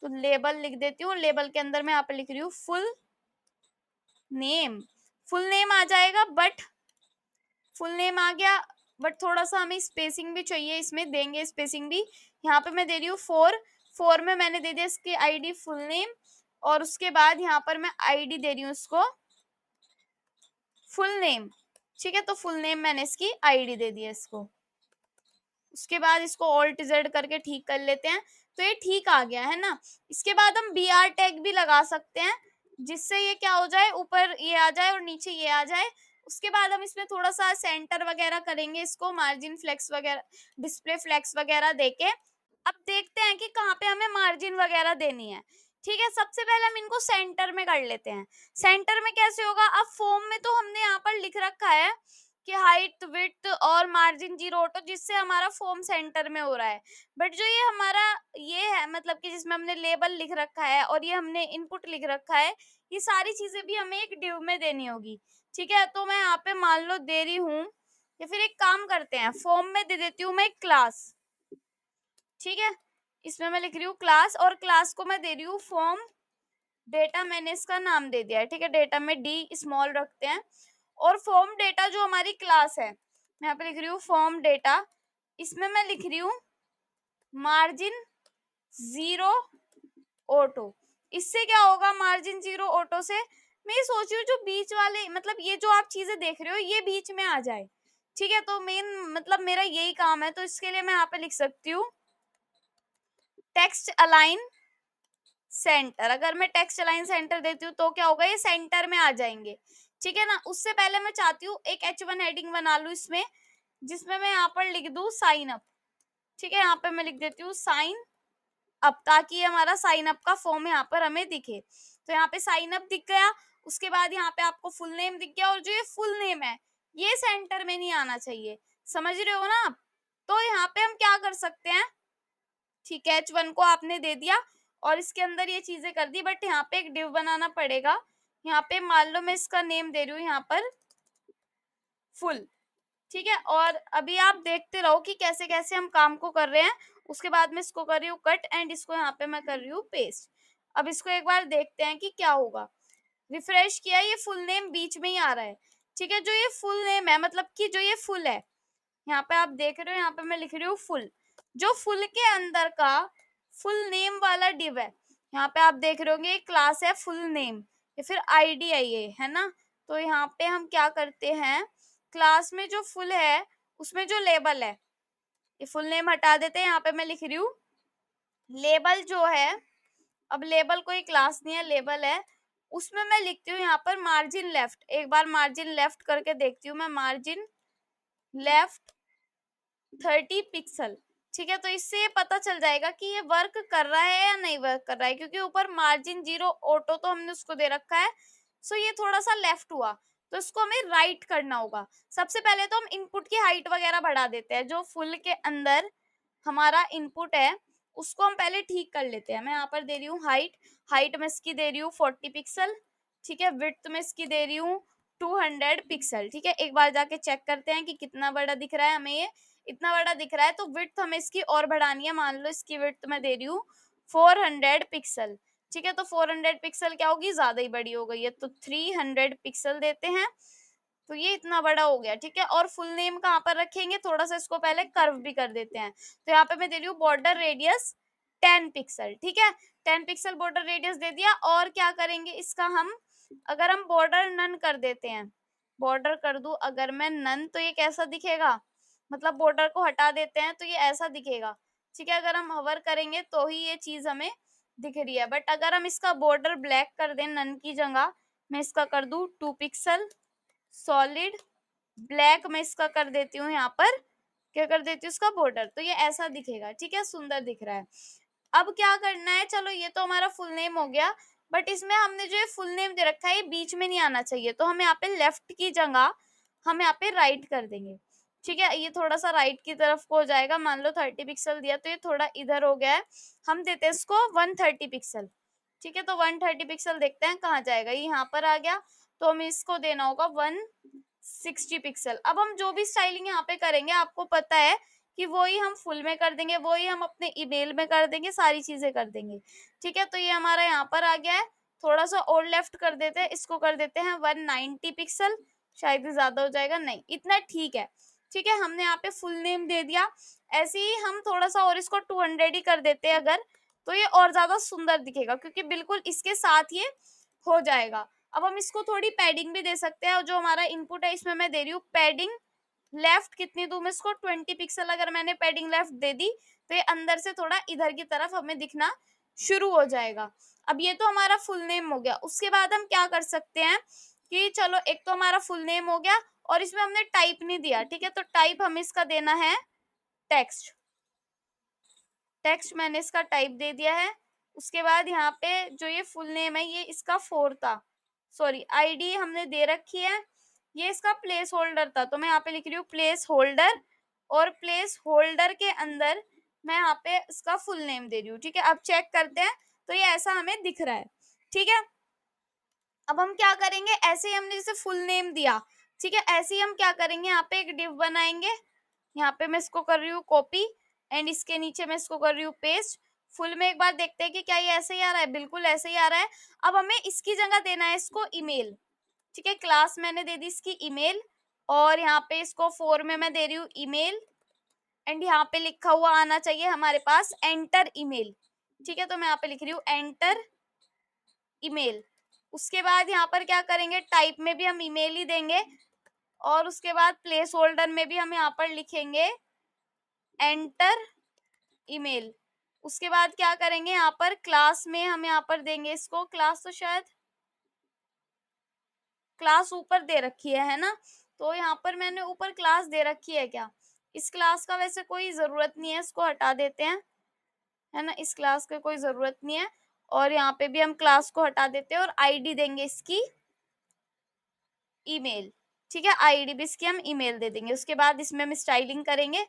तो लेबल लिख देती हूँ। लेबल के अंदर मैं यहाँ पे लिख रही हूँ फुल नेम, फुल नेम आ जाएगा, बट फुल नेम आ गया, बट थोड़ा सा हमें स्पेसिंग भी चाहिए, इसमें देंगे स्पेसिंग भी। यहाँ पे मैं दे रही हूँ 4 में मैंने दे दिया इसकी आईडी फुल नेम, और उसके बाद यहाँ पर मैं आईडी दे रही हूँ इसको फुल नेम। ठीक है, तो फुल नेम मैंने इसकी आईडी दे दिया इसको। उसके बाद इसको ऑल्ट जेड करके ठीक कर लेते हैं, तो ये ठीक आ गया है ना। इसके बाद हम बी आर टैग भी लगा सकते हैं, जिससे ये क्या हो जाए, ऊपर ये आ जाए और नीचे ये आ जाए। उसके बाद हम इसमें थोड़ा सा सेंटर वगैरह करेंगे, इसको मार्जिन फ्लेक्स वगैरह, डिस्प्ले फ्लेक्स वगैरह देके। अब देखते हैं कि कहाँ पे हमें मार्जिन वगैरह देनी है। ठीक है, सबसे पहले हम इनको सेंटर में कर लेते हैं। सेंटर में कैसे होगा, अब फॉर्म में तो हमने यहाँ पर लिख रखा है कि हाइट विड्थ और मार्जिन 0 ऑटो, जिससे हमारा फॉर्म सेंटर में हो रहा है। बट जो ये हमारा ये है, मतलब कि जिसमें हमने लेबल लिख रखा है और ये हमने इनपुट लिख रखा है, ये सारी चीजें भी हमें एक डिव में देनी होगी। ठीक है, तो मैं यहाँ पे मान लो दे रही हूँ, या फिर एक काम करते हैं, फॉर्म में दे देती हूँ मैं क्लास। ठीक है, इसमें मैं लिख रही हूँ क्लास, और क्लास को मैं दे रही हूँ फॉर्म डेटा, मैंने इसका नाम दे दिया है। ठीक है, डेटा में डी स्मॉल रखते हैं, और फॉर्म डेटा जो हमारी क्लास है, मैं यहाँ पे लिख रही हूँ फॉर्म डेटा, इसमें मैं लिख रही हूँ मार्जिन 0 ऑटो। इससे क्या होगा, मार्जिन 0 ऑटो से मैं ये सोच रही हूँ जो बीच वाले, मतलब ये जो आप चीजें देख रहे हो ये बीच में आ जाए। ठीक है, तो मेन मतलब मेरा यही काम है, तो इसके लिए मैं यहाँ पे लिख सकती हूँ टेक्स्ट अलाइन सेंटर। अगर मैं टेक्स्ट अलाइन सेंटर देती हूँ तो क्या होगा, ये सेंटर में आ जाएंगे। ठीक है ना, उससे पहले मैं चाहती हूँ एक H1 हेडिंग बना लूँ इसमें, जिसमें मैं यहाँ पर लिख दूँ साइन अप। ठीक है, यहाँ पे मैं लिख देती हूँ साइन अप, ताकि ये हमारा साइन अप का फॉर्म यहाँ पर हमें दिखे। तो यहाँ पे साइन अप दिख गया। उसके बाद यहाँ पे आपको फुल नेम दिख गया, और जो ये फुल नेम है ये सेंटर में नहीं आना चाहिए, समझ रहे हो ना आप। तो यहाँ पे हम क्या कर सकते हैं, ठीक है, H1 को आपने दे दिया और इसके अंदर ये चीजें कर दी, बट यहाँ पे एक डिव बनाना पड़ेगा। यहाँ पे मान लो मैं इसका नेम दे रही हूँ यहाँ पर फुल। ठीक है, और अभी आप देखते रहो कि कैसे कैसे हम काम को कर रहे हैं। उसके बाद मैं इसको कर रही हूँ कट, एंड इसको यहाँ पे मैं कर रही हूँ पेस्ट। अब इसको एक बार देखते हैं कि क्या होगा। रिफ्रेश किया, ये फुल नेम बीच में ही आ रहा है। ठीक है, जो ये फुल नेम है, मतलब कि जो ये फुल है, यहाँ पे आप देख रहे हो, यहाँ पे मैं लिख रही हूँ फुल। जो फुल के अंदर का फुल नेम वाला डिव है, यहाँ पे आप देख रहे होंगे क्लास है फुल नेम, या फिर आईडी है ये, है ना। तो यहाँ पे हम क्या करते हैं, क्लास में जो फुल है उसमें जो लेबल है, ये फुल नेम हटा देते हैं। यहाँ पे मैं लिख रही हूँ लेबल जो है, अब लेबल कोई क्लास नहीं है, लेबल है, उसमें मैं लिखती हूँ यहाँ पर मार्जिन लेफ्ट। एक बार मार्जिन लेफ्ट करके देखती हूँ मैं, मार्जिन लेफ्ट 30 पिक्सल। ठीक है, तो इससे ये पता चल जाएगा कि ये वर्क कर रहा है या नहीं वर्क कर रहा है, क्योंकि ऊपर मार्जिन 0 ऑटो तो हमने उसको दे रखा है। सो ये थोड़ा सा लेफ्ट हुआ, तो इसको हमें राइट करना होगा। सबसे पहले तो हम इनपुट की हाइट वगैरह बढ़ा देते हैं, जो फुल के अंदर हमारा इनपुट है उसको हम पहले ठीक कर लेते हैं। मैं यहाँ पर दे रही हूँ हाइट, हाइट में इसकी दे रही हूँ 40 पिक्सल, ठीक है। विड्थ में इसकी दे रही हूँ 200 पिक्सल, ठीक है। एक बार जाके चेक करते हैं कि कितना बड़ा दिख रहा है हमें। ये इतना बड़ा दिख रहा है तो विड्थ हमें इसकी और बढ़ानी है। मान लो इसकी विड्थ मैं दे रही हूँ 400 पिक्सल, ठीक है। तो 400 पिक्सल क्या होगी, ज्यादा ही बड़ी हो गई है, तो 300 पिक्सल देते हैं। तो ये इतना बड़ा हो गया, ठीक है। और फुल नेम कहाँ पर रखेंगे, थोड़ा सा इसको पहले कर्व भी कर देते हैं। तो यहाँ पे मैं दे रही हूँ बॉर्डर रेडियस 10 पिक्सल, ठीक है। 10 पिक्सल बॉर्डर रेडियस दे दिया। और क्या करेंगे इसका हम, अगर हम बॉर्डर नन कर देते हैं, बॉर्डर कर दूं अगर मैं नन, तो ये कैसा दिखेगा, मतलब बॉर्डर को हटा देते हैं तो ये ऐसा दिखेगा, ठीक है। अगर हम हवर करेंगे तो ही ये चीज हमें दिख रही है। बट अगर हम इसका बॉर्डर ब्लैक कर दें नन की जगह, मैं इसका कर दूं 2 पिक्सल सॉलिड ब्लैक, में इसका कर देती हूँ यहाँ पर, क्या कर देती हूँ इसका बॉर्डर, तो ये ऐसा दिखेगा, ठीक है। सुंदर दिख रहा है। अब क्या करना है, चलो ये तो हमारा फुल नेम हो गया। बट इसमें हमने जो ये फुल नेम दे रखा है ये बीच में नहीं आना चाहिए, तो हम यहाँ पे लेफ्ट की जगह हम यहाँ पे राइट कर देंगे, ठीक है। ये थोड़ा सा राइट की तरफ को हो जाएगा। मान लो 30 पिक्सल दिया तो ये थोड़ा इधर हो गया है, हम देते हैं इसको 130 पिक्सल, ठीक है। तो 130 पिक्सल देखते हैं कहाँ जाएगा, ये यहाँ पर आ गया। तो हमें इसको देना होगा 160 पिक्सल। अब हम जो भी स्टाइलिंग यहाँ पे करेंगे आपको पता है कि वही हम फुल में कर देंगे, वही हम अपने ईमेल में कर देंगे, सारी चीजें कर देंगे, ठीक है। तो ये हमारा यहाँ पर आ गया है। थोड़ा सा और लेफ्ट कर देते हैं, इसको कर देते हैं 190 पिक्सल, शायद ही ज्यादा हो जाएगा, नहीं इतना ठीक है, ठीक है। हमने यहाँ पे फुल नेम दे दिया। ऐसे ही हम थोड़ा सा और इसको 200 ही कर देते हैं अगर, तो ये और ज्यादा सुंदर दिखेगा क्योंकि बिल्कुल इसके साथ ये हो जाएगा। अब हम इसको थोड़ी पैडिंग भी दे सकते हैं, और जो हमारा इनपुट है इसमें मैं दे रही हूँ पैडिंग लेफ्ट कितनी दूं मैं इसको 20 पिक्सल, अगर मैंने पैडिंग लेफ्ट दे दी तो ये अंदर से थोड़ा इधर की तरफ हमें दिखना शुरू हो जाएगा। अब ये तो हमारा फुल नेम हो गया। उसके बाद हम क्या कर सकते हैं कि चलो एक तो हमारा फुल नेम हो गया और इसमें हमने टाइप नहीं दिया, ठीक है। तो टाइप हमें इसका देना है टेक्स्ट, टेक्स्ट मैंने इसका टाइप दे दिया है। उसके बाद यहाँ पे जो ये फुल नेम है ये इसका 4 था, सॉरी आईडी हमने दे रखी है, ये इसका प्लेस होल्डर था, तो मैं यहाँ पे लिख रही हूँ प्लेस होल्डर। और प्लेस होल्डर के अंदर मैं यहाँ पे इसका फुल नेम दे रही हूँ, ठीक है। अब चेक करते हैं तो ये ऐसा हमें दिख रहा है, ठीक है। अब हम क्या करेंगे, ऐसे ही हमने जैसे फुल नेम दिया, ठीक है, ऐसे ही हम क्या करेंगे, यहाँ पे एक डिव बनाएंगे। यहाँ पे मैं इसको कर रही हूँ कॉपी एंड इसके नीचे मैं इसको कर रही हूँ पेस्ट। फुल में एक बार देखते हैं कि क्या ये ऐसे ही आ रहा है, बिल्कुल ऐसे ही आ रहा है। अब हमें इसकी जगह देना है इसको ईमेल, ठीक है। क्लास मैंने दे दी इसकी ईमेल, और यहाँ पे इसको 4 में मैं दे रही हूँ ईमेल, एंड यहाँ पे लिखा हुआ आना चाहिए हमारे पास एंटर ईमेल, ठीक है। तो मैं यहाँ पे लिख रही हूँ एंटर ईमेल। उसके बाद यहाँ पर क्या करेंगे, टाइप में भी हम ईमेल ही देंगे, और उसके बाद प्लेस होल्डर में भी हम यहाँ पर लिखेंगे एंटर ईमेल। उसके बाद क्या करेंगे, यहाँ पर क्लास में हम यहाँ पर देंगे इसको क्लास, तो शायद क्लास ऊपर दे रखी है ना, तो यहाँ पर मैंने ऊपर क्लास दे रखी है क्या, इस क्लास का वैसे कोई जरूरत नहीं है, इसको हटा देते हैं, है ना, इस क्लास की कोई जरूरत नहीं है। और यहाँ पे भी हम क्लास को हटा देते हैं और आईडी देंगे इसकी ईमेल, ठीक है। आईडी भी इसकी हम ईमेल दे देंगे। उसके बाद इसमें हम स्टाइलिंग करेंगे,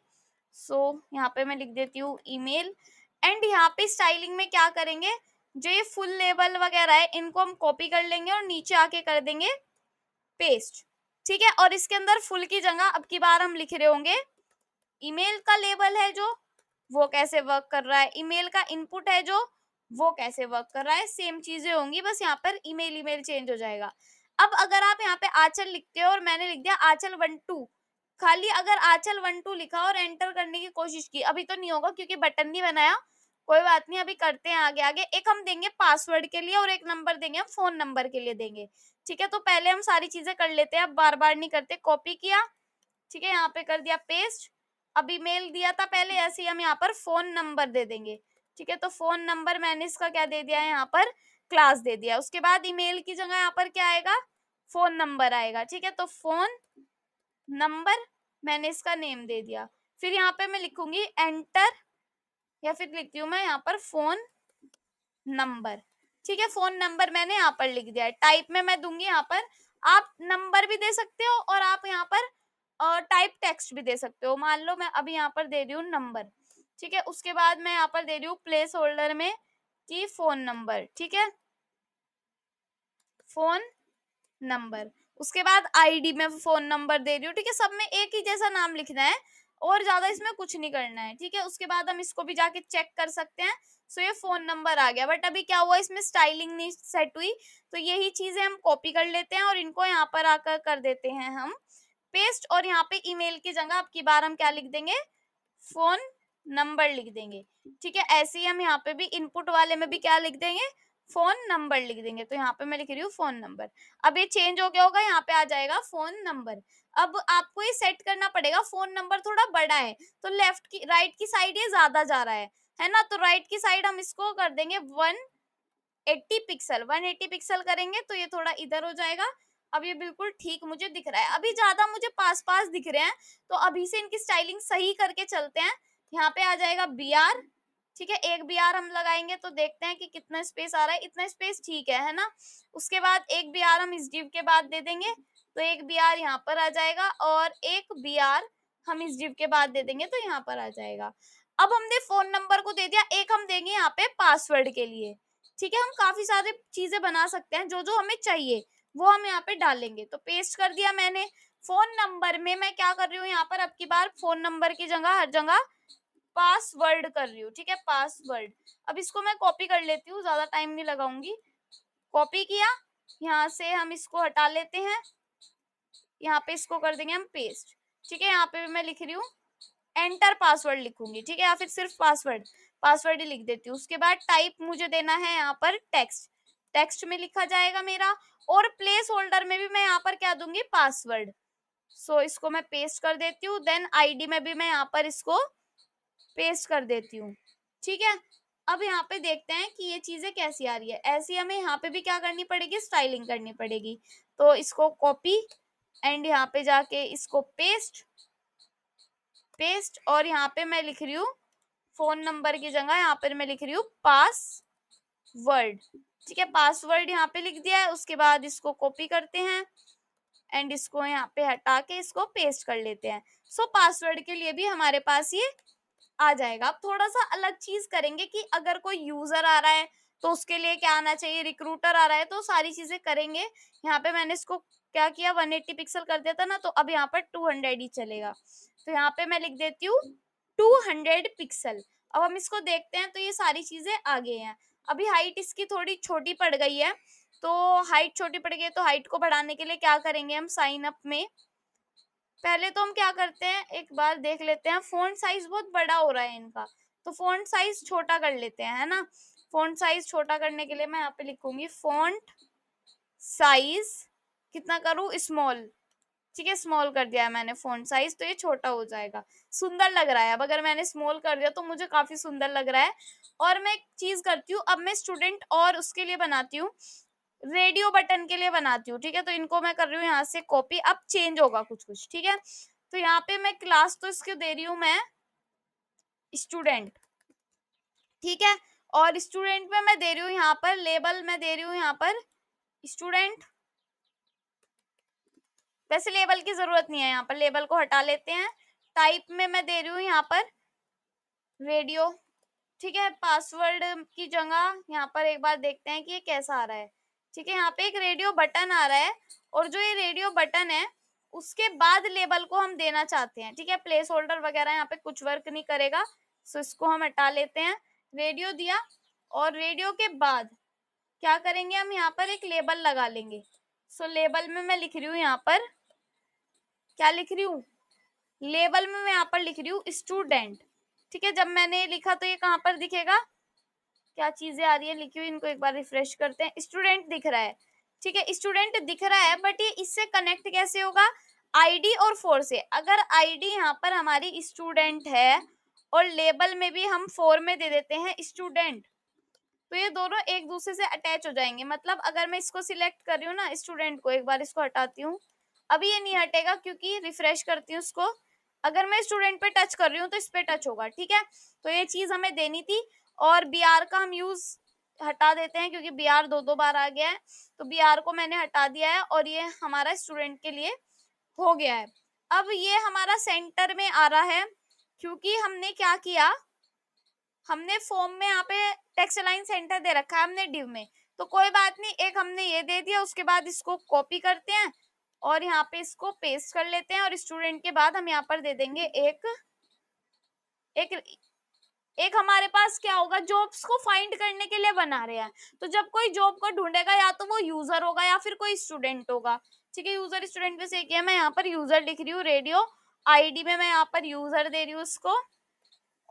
सो यहाँ पे मैं लिख देती हूँ ईमेल। एंड यहाँ पे स्टाइलिंग में क्या करेंगे, जो ये फुल लेबल वगैरह है इनको हम कॉपी कर लेंगे और नीचे आके कर देंगे पेस्ट, ठीक है। और इसके अंदर फुल की जगह अब की बार हम लिख रहे होंगे ईमेल का लेबल है जो, वो कैसे वर्क कर रहा है, ईमेल का इनपुट है जो, वो कैसे वर्क कर रहा है, सेम चीजें होंगी, बस यहाँ पर ईमेल ईमेल चेंज हो जाएगा। अब अगर आप यहाँ पे आंचल लिखते हो और मैंने लिख दिया आंचल 1 2, खाली अगर आंचल 1 2 लिखा और एंटर करने की कोशिश की, अभी तो नहीं होगा क्योंकि बटन नहीं बनाया, कोई बात नहीं, अभी करते हैं आगे आगे। एक हम देंगे पासवर्ड के लिए और एक नंबर देंगे हम फोन नंबर के लिए देंगे, ठीक है। तो पहले हम सारी चीजें कर लेते हैं, अब बार बार नहीं करते। कॉपी किया, ठीक है, यहाँ पे कर दिया पेस्ट। अब ईमेल दिया था पहले, ऐसे ही हम यहाँ पर फोन नंबर दे देंगे, ठीक है। तो फोन नंबर मैंने इसका क्या दे दिया है, यहाँ पर क्लास दे दिया। उसके बाद ईमेल की जगह यहाँ पर क्या आएगा, फोन नंबर आएगा, ठीक है। तो फोन नंबर मैंने इसका नेम दे दिया। फिर यहाँ पे मैं लिखूंगी एंटर, या फिर लिखती हूँ मैं यहाँ पर फोन नंबर, ठीक है। फोन नंबर मैंने यहाँ पर लिख दिया है। टाइप में मैं दूंगी यहाँ पर, आप नंबर भी दे सकते हो और आप यहाँ पर टाइप टेक्स्ट भी दे सकते हो। मान लो मैं अभी यहाँ पर दे रही हूँ नंबर, ठीक है। उसके बाद मैं यहाँ पर दे रही हूँ प्लेस होल्डर में कि फ़ोन नंबर, ठीक है? Phone number. उसके बाद आईडी में फ़ोन नंबर दे रही हूँ, ठीक है? सब में एक ही जैसा नाम लिखना है और ज़्यादा इसमें कुछ नहीं करना है, ठीक है? उसके बाद हम इसको भी जाके चेक कर सकते हैं। सो ये फ़ोन नंबर आ गया, बट अभी क्या हुआ, इसमें स्टाइलिंग नहीं सेट हुई, तो यही चीज़ें हम कॉपी कर लेते हैं और इनको यहाँ पर आकर कर देते हैं हम पेस्ट, और यहाँ पे ईमेल की जगह अब की बार हम क्या लिख देंगे, फ़ोन नंबर लिख देंगे, ठीक है? ऐसे ही हम यहाँ पे भी इनपुट वाले में भी क्या लिख देंगे, फ़ोन नंबर लिख देंगे। तो यहाँ पे मैं लिख रही हूँ फ़ोन नंबर। अब ये चेंज हो गया होगा, यहाँ पे आ जाएगा फ़ोन नंबर। अब आपको ये सेट करना पड़ेगा, फ़ोन नंबर थोड़ा बड़ा है, तो लेफ्ट की राइट की साइड ये ज़्यादा जा रहा है ना? तो राइट की साइड हम इसको कर देंगे 180 पिक्सल, 180 पिक्सल करेंगे तो ये थोड़ा इधर हो जाएगा। अब ये बिल्कुल ठीक मुझे दिख रहा है। अभी ज़्यादा मुझे पास-पास दिख रहे हैं, तो अभी से इनकी स्टाइलिंग सही करके चलते हैं। यहाँ पे आ जाएगा बीआर, ठीक है? एक बीआर हम लगाएँगे तो देखते हैं कि कितना स्पेस आ रहा है। इतना स्पेस ठीक है ना? उसके बाद एक बीआर हम इस डिव के बाद दे देंगे, तो एक बीआर यहाँ पर आ जाएगा और एक बीआर हम इस डिव के बाद दे देंगे, तो यहाँ पर आ जाएगा। अब हमने फ़ोन नंबर को दे दिया, एक हम देंगे यहाँ पे पासवर्ड के लिए। ठीक है, हम काफ़ी सारी चीज़ें बना सकते हैं, जो-जो हमें चाहिए, वो हम यहाँ पे डालेंगे। तो पेस्ट कर दिया मैंने। फ़ोन नंबर में मैं क्या कर रही हूँ यहाँ पर, अब की बार फ़ोन नंबर की जगह हर जगह पासवर्ड कर रही हूँ, ठीक है? पासवर्ड। अब इसको मैं कॉपी कर लेती हूँ, ज़्यादा टाइम नहीं लगाऊँगी। कॉपी किया, यहाँ से हम इसको हटा लेते हैं, यहाँ पे इसको कर देंगे हम पेस्ट। ठीक है, यहाँ पे भी मैं लिख रही हूँ एंटर पासवर्ड लिखूंगी, ठीक है? या फिर सिर्फ पासवर्ड, पासवर्ड ही लिख देती हूँ। उसके बाद टाइप मुझे देना है यहाँ पर टेक्स्ट, टेक्स्ट में लिखा जाएगा मेरा, और प्लेस होल्डर में भी मैं यहाँ पर क्या दूंगी, पासवर्ड। सो इसको मैं पेस्ट कर देती हूँ। देन आईडी में भी मैं यहाँ पर इसको पेस्ट कर देती हूँ, ठीक है? अब यहाँ पे देखते हैं कि ये चीजें कैसी आ रही है। ऐसी हमें यहाँ पे भी क्या करनी पड़ेगी, स्टाइलिंग करनी पड़ेगी। तो इसको कॉपी एंड यहाँ पे जाके इसको पेस्ट, पेस्ट, और यहाँ पे मैं लिख रही हूँ फ़ोन नंबर की जगह यहाँ पर मैं लिख रही हूँ पासवर्ड, ठीक है? पासवर्ड यहाँ पे लिख दिया है। उसके बाद इसको कॉपी करते हैं एंड इसको यहाँ पे हटा के इसको पेस्ट कर लेते हैं। सो पासवर्ड के लिए भी हमारे पास ये आ जाएगा। अब थोड़ा-सा अलग चीज़ करेंगे कि अगर कोई यूज़र आ रहा है, तो उसके लिए क्या आना चाहिए, रिक्रूटर आ रहा है, तो सारी चीज़ें करेंगे। यहाँ पे मैंने इसको क्या किया, 180 पिक्सल कर दिया था ना, तो अब यहाँ पर 200 ही चलेगा। तो यहाँ पे मैं लिख देती हूँ 200 पिक्सल। अब हम इसको देखते हैं, तो ये सारी चीज़ें आ गई हैं। अभी हाइट इसकी थोड़ी छोटी पड़ गई है, तो हाइट छोटी पड़ गई है, तो हाइट को बढ़ाने के लिए क्या करेंगे हम, साइन अप में पहले तो हम क्या करते हैं, एक बार देख लेते हैं। फ़ॉन्ट साइज़ बहुत बड़ा हो रहा है इनका, तो फ़ॉन्ट साइज़ छोटा कर लेते हैं, है ना? फ़ॉन्ट साइज़ छोटा करने के लिए मैं यहाँ पे लिखूँगी फ़ॉन्ट साइज़ कितना करूँ, स्मॉल, ठीक है? स्मॉल कर दिया है मैंने फ़ॉन्ट साइज़, तो ये छोटा हो जाएगा। सुंदर लग रहा है, अब अगर मैंने स्मॉल कर दिया तो मुझे काफ़ी सुंदर लग रहा है। और मैं एक चीज़ करती हूँ, अब मैं स्टूडेंट और उसके लिए बनाती हूँ, रेडियो बटन के लिए बनाती हूँ, ठीक है? तो इनको मैं कर रही हूँ यहाँ से कॉपी, अब चेंज होगा कुछ-कुछ, ठीक है? तो यहाँ पे मैं क्लास तो इसको दे रही हूँ मैं स्टूडेंट, ठीक है? और स्टूडेंट में मैं दे रही हूँ यहाँ पर लेबल, मैं दे रही हूँ यहाँ पर स्टूडेंट। वैसे लेबल की ज़रूरत नहीं है, यहाँ पर लेबल को हटा लेते हैं। टाइप में मैं दे रही हूँ यहाँ पर रेडियो, ठीक है? पासवर्ड की जगह यहाँ पर एक बार देखते हैं कि ये कैसा आ रहा है, ठीक है? यहाँ पे एक रेडियो बटन आ रहा है, और जो ये रेडियो बटन है, उसके बाद लेबल को हम देना चाहते हैं, ठीक है? प्लेस होल्डर वगैरह यहाँ पे कुछ वर्क नहीं करेगा, सो इसको हम हटा लेते हैं। रेडियो दिया, और रेडियो के बाद क्या करेंगे, हम यहाँ पर एक लेबल लगा लेंगे। सो लेबल में मैं लिख रही हूँ यहाँ पर, क्या लिख रही हूँ? लेबल में मैं यहाँ पर लिख रही हूँ स्टूडेंट, ठीक है? जब मैंने ये लिखा तो ये कहाँ पर दिखेगा, क्या चीजें आ रही है लिखी हुई, इनको एक बार रिफ्रेश करते हैं। स्टूडेंट दिख रहा है, ठीक है? स्टूडेंट दिख रहा है, बट ये इससे कनेक्ट कैसे होगा, आईडी और फोर से। अगर आईडी यहाँ पर हमारी स्टूडेंट है और लेबल में भी हम फोर में दे देते हैं स्टूडेंट, तो ये दोनों एक दूसरे से अटैच हो जाएंगे। मतलब अगर मैं इसको सिलेक्ट कर रही हूँ ना, स्टूडेंट को, एक बार इसको हटाती हूँ, अभी ये नहीं हटेगा क्योंकि रिफ्रेश करती हूँ उसको। अगर मैं स्टूडेंट पे टच कर रही हूँ तो इस पे टच होगा, ठीक है? तो ये चीज हमें देनी थी। और बी आर का हम यूज हटा देते हैं क्योंकि बी आर दो दो बार आ गया है, तो बी आर को मैंने हटा दिया है, और ये हमारा स्टूडेंट के लिए हो गया है। अब ये हमारा सेंटर में आ रहा है, क्योंकि हमने क्या किया, हमने फॉर्म में यहाँ पे टेक्स्ट अलाइन सेंटर दे रखा है हमने डिव में, तो कोई बात नहीं, एक हमने ये दे दिया, उसके बाद इसको कॉपी करते हैं और यहाँ पे इसको पेस्ट कर लेते हैं, और स्टूडेंट के बाद हम यहाँ पर दे देंगे एक एक एक हमारे पास क्या होगा, जॉब्स को फाइंड करने के लिए बना रहे हैं, तो जब कोई जॉब को ढूंढेगा या तो वो यूजर होगा या फिर कोई स्टूडेंट होगा। ठीक है, यूजर स्टूडेंट में से क्या, मैं यहाँ पर यूजर लिख रही हूँ, रेडियो आईडी में मैं यहाँ पर यूजर दे रही हूँ उसको,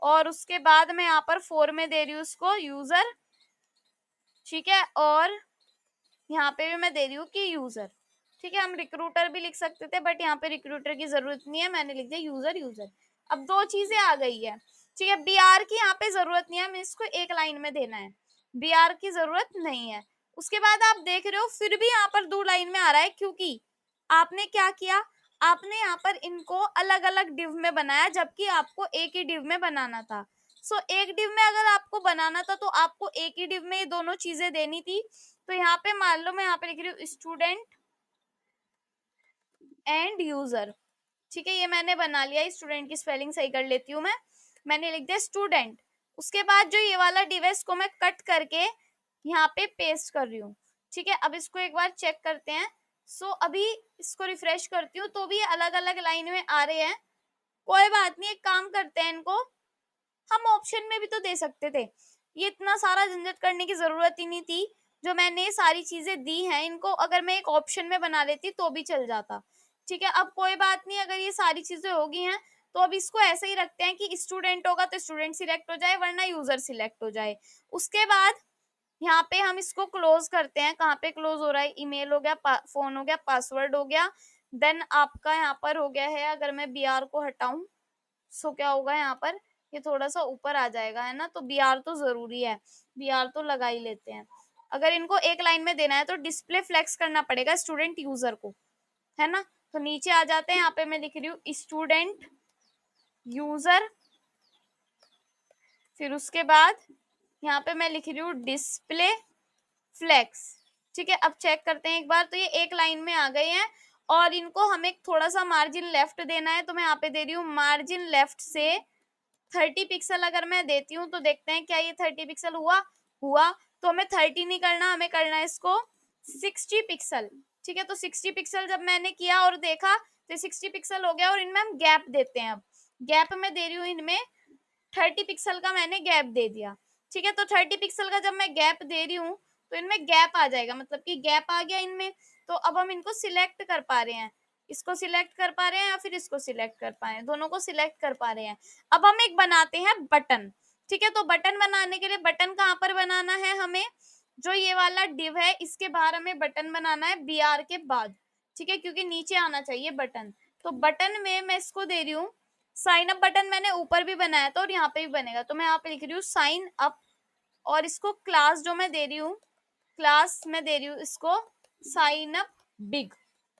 और उसके बाद मैं यहाँ पर 4 में दे रही हूँ उसको यूजर। ठीक है, और यहाँ पे भी मैं दे रही हूँ कि यूजर। ठीक है, हम रिक्रूटर भी लिख सकते थे, बट यहाँ पे रिक्रूटर की जरूरत नहीं है, मैंने लिख दिया यूजर यूजर। अब दो चीजें आ गई है। ठीक है, बी आर की यहाँ पे जरूरत नहीं है, हमें इसको एक लाइन में देना है, बी आर की जरूरत नहीं है। उसके बाद आप देख रहे हो फिर भी यहाँ पर 2 लाइन में आ रहा है, क्योंकि आपने क्या किया, आपने यहाँ पर इनको अलग अलग डिव में बनाया, जबकि आपको एक ही डिव में बनाना था। सो एक डिव में अगर आपको बनाना था तो आपको एक ही डिव में ये दोनों चीजें देनी थी। तो यहाँ पे मान लो मैं यहाँ पे लिख रही हूँ स्टूडेंट एंड यूजर। ठीक है, ये मैंने बना लिया, स्टूडेंट की स्पेलिंग सही कर लेती हूँ मैंने लिख दिया स्टूडेंट। उसके बाद जो ये वाला डिवाइस को मैं कट करके यहाँ पे पेस्ट कर रही हूँ। ठीक है, अब इसको एक बार चेक करते हैं। सो अभी इसको रिफ्रेश करती हूँ तो भी अलग अलग लाइन में आ रहे हैं। कोई बात नहीं, एक काम करते हैं, इनको हम ऑप्शन में भी तो दे सकते थे, ये इतना सारा झंझट करने की जरूरत ही नहीं थी। जो मैंने ये सारी चीजें दी हैं, इनको अगर मैं एक ऑप्शन में बना लेती तो भी चल जाता। ठीक है, अब कोई बात नहीं, अगर ये सारी चीजें हो गई हैं तो अब इसको ऐसे ही रखते हैं कि स्टूडेंट होगा तो स्टूडेंट सिलेक्ट हो जाए, वरना यूजर सिलेक्ट हो जाए। उसके बाद यहाँ पे हम इसको क्लोज करते हैं। कहाँ पे क्लोज हो रहा है, ईमेल हो गया, फोन हो गया, पासवर्ड हो गया, देन आपका यहाँ पर हो गया है, अगर मैं बी आर को हटाऊं सो क्या होगा, यहाँ पर ये थोड़ा सा ऊपर आ जाएगा, है ना, तो बी आर तो जरूरी है, बी आर तो लगा ही लेते हैं। अगर इनको एक लाइन में देना है तो डिस्प्ले फ्लेक्स करना पड़ेगा स्टूडेंट यूजर को, है ना। तो नीचे आ जाते हैं, यहाँ पे मैं लिख रही हूँ स्टूडेंट यूजर, फिर उसके बाद यहाँ पे मैं लिख रही हूँ डिस्प्ले फ्लेक्स। ठीक है, अब चेक करते हैं एक बार, तो ये एक लाइन में आ गए हैं, और इनको हमें थोड़ा सा मार्जिन लेफ्ट देना है, तो मैं यहाँ पे दे रही हूँ मार्जिन लेफ्ट से 30 पिक्सल। अगर मैं देती हूँ तो देखते हैं क्या ये 30 पिक्सल हुआ। तो हमें 30 नहीं करना, हमें करना है इसको 60 पिक्सल। ठीक है, तो 60 पिक्सल जब मैंने किया और देखा तो 60 पिक्सल हो गया, और इनमें हम गैप देते हैं। अब गैप में दे रही हूँ, इनमें 30 पिक्सल का मैंने गैप दे दिया। ठीक है, तो 30 पिक्सल का जब मैं गैप दे रही हूँ तो इनमें गैप आ जाएगा, मतलब कि गैप आ गया इनमें। तो अब हम इनको सिलेक्ट कर पा रहे हैं, इसको सिलेक्ट कर पा रहे हैं या फिर इसको सिलेक्ट कर पाए, दोनों को सिलेक्ट कर पा रहे हैं। अब हम एक बनाते हैं बटन। ठीक है, तो बटन बनाने के लिए बटन कहाँ पर बनाना है, हमें जो ये वाला डिव है इसके बाहर हमें बटन बनाना है बी आर के बाद। ठीक है, क्योंकि नीचे आना चाहिए बटन। तो बटन में मैं इसको दे रही हूँ साइन अप बटन, मैंने ऊपर भी बनाया था और यहाँ पे भी बनेगा, तो मैं यहाँ पे लिख रही हूँ साइन अप, और इसको क्लास जो मैं दे रही हूँ, क्लास में दे रही हूँ इसको साइन अप बिग।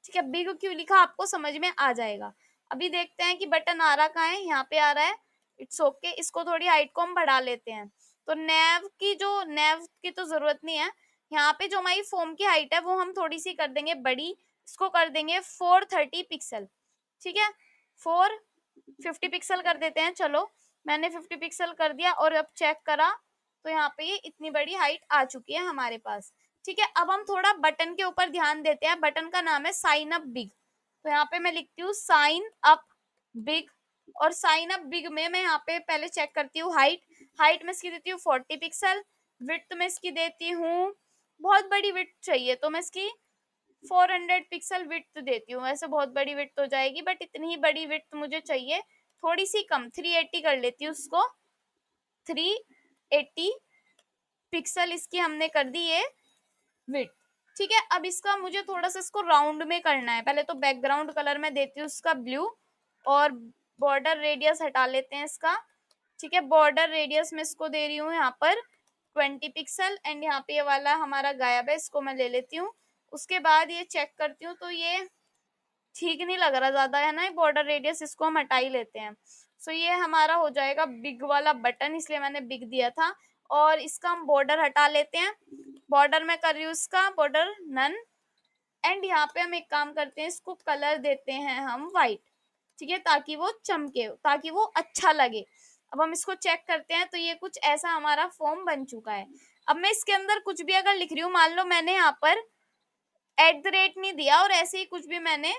ठीक है, बिग क्यों लिखा आपको समझ में आ जाएगा। अभी देखते हैं कि बटन आ रहा कहाँ है, यहाँ पे आ रहा है, इट्स ओके। इसको थोड़ी हाइट को हम बढ़ा लेते हैं। तो नेव की तो जरूरत नहीं है, यहाँ पे जो हमारी फॉर्म की हाइट है वो हम थोड़ी सी कर देंगे बड़ी, इसको कर देंगे 430 पिक्सल। ठीक है, 450 पिक्सल कर देते हैं, चलो मैंने 50 पिक्सल कर दिया, और अब चेक करा तो यहाँ पे ये इतनी बड़ी हाइट आ चुकी है हमारे पास। ठीक है, अब हम थोड़ा बटन के ऊपर ध्यान देते हैं, बटन का नाम है साइन अप बिग। तो यहाँ पे मैं लिखती हूँ साइन अप बिग, और साइन अप बिग में मैं यहाँ पे पहले चेक करती हूँ हाइट में इसकी देती हूँ 40 पिक्सल, विड्थ में इसकी देती हूँ, बहुत बड़ी विड्थ चाहिए तो मैं इसकी 400 पिक्सल विड्थ देती हूँ। वैसे बहुत बड़ी विड्थ हो जाएगी, बट इतनी ही बड़ी विड्थ मुझे चाहिए, थोड़ी सी कम 380 कर लेती हूँ उसको, 380 पिक्सल इसकी हमने कर दी ये विड्थ। ठीक है, अब इसका मुझे थोड़ा सा इसको राउंड में करना है। पहले तो बैकग्राउंड कलर में देती हूँ उसका ब्लू, और बॉर्डर रेडियस हटा लेते हैं इसका। ठीक है, बॉर्डर रेडियस में इसको दे रही हूँ यहाँ पर 20 पिक्सल, एंड यहाँ पे ये वाला हमारा गायब है, इसको मैं ले लेती हूँ। उसके बाद ये चेक करती हूँ तो ये ठीक नहीं लग रहा ज्यादा, है ना, बॉर्डर रेडियस, इसको हम हटा ही लेते हैं। सो ये हमारा हो जाएगा बिग वाला बटन, इसलिए मैंने बिग दिया था। और इसका हम बॉर्डर हटा लेते हैं, बॉर्डर में कर रही हूँ इसका बॉर्डर नन, एंड यहाँ पे हम एक काम करते हैं, इसको कलर देते हैं हम व्हाइट। ठीक है, ताकि वो चमके, ताकि वो अच्छा लगे। अब हम इसको चेक करते हैं, तो ये कुछ ऐसा हमारा फॉर्म बन चुका है। अब मैं इसके अंदर कुछ भी अगर लिख रही हूँ, मान लो मैंने यहाँ पर एट द रेट नहीं दिया और ऐसे ही कुछ भी मैंने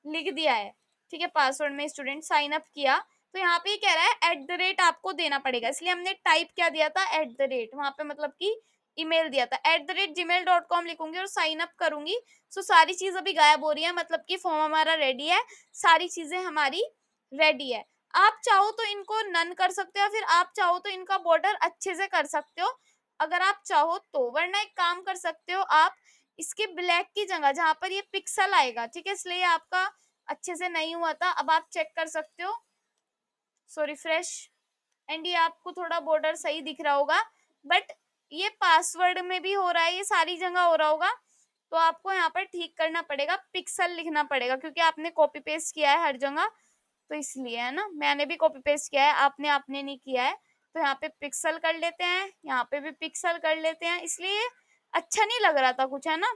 लिख दिया है, ठीक है, पासवर्ड में स्टूडेंट साइन अप किया, तो यहाँ पे ये कह रहा है एट द रेट आपको देना पड़ेगा, इसलिए हमने टाइप क्या दिया था, एट द रेट, वहां पे मतलब कि ईमेल दिया था, @gmail.com लिखूंगी और साइन अप करूंगी। सो सारी चीज अभी गायब हो रही है, मतलब कि फॉर्म हमारा रेडी है, सारी चीजें हमारी रेडी है। आप चाहो तो इनको नन कर सकते हो, या फिर आप चाहो तो इनका बॉर्डर अच्छे से कर सकते हो, अगर आप चाहो तो, वरना एक काम कर सकते हो आप, इसके ब्लैक की जगह जहां पर ये पिक्सल आएगा, ठीक है, इसलिए आपका अच्छे से नहीं हुआ था, अब आप चेक कर सकते हो। सो रिफ्रेश, एंड ये आपको थोड़ा बॉर्डर सही दिख रहा होगा, बट ये पासवर्ड में भी हो रहा है, ये सारी जगह हो रहा होगा, तो आपको यहाँ पर ठीक करना पड़ेगा, पिक्सल लिखना पड़ेगा, क्योंकि आपने कॉपी पेस्ट किया है हर जगह, तो इसलिए, है ना, मैंने भी कॉपी पेस्ट किया है, आपने नहीं किया है, तो यहाँ पे पिक्सल कर लेते हैं, यहाँ पे भी पिक्सल कर लेते हैं, इसलिए अच्छा नहीं लग रहा था कुछ, है ना।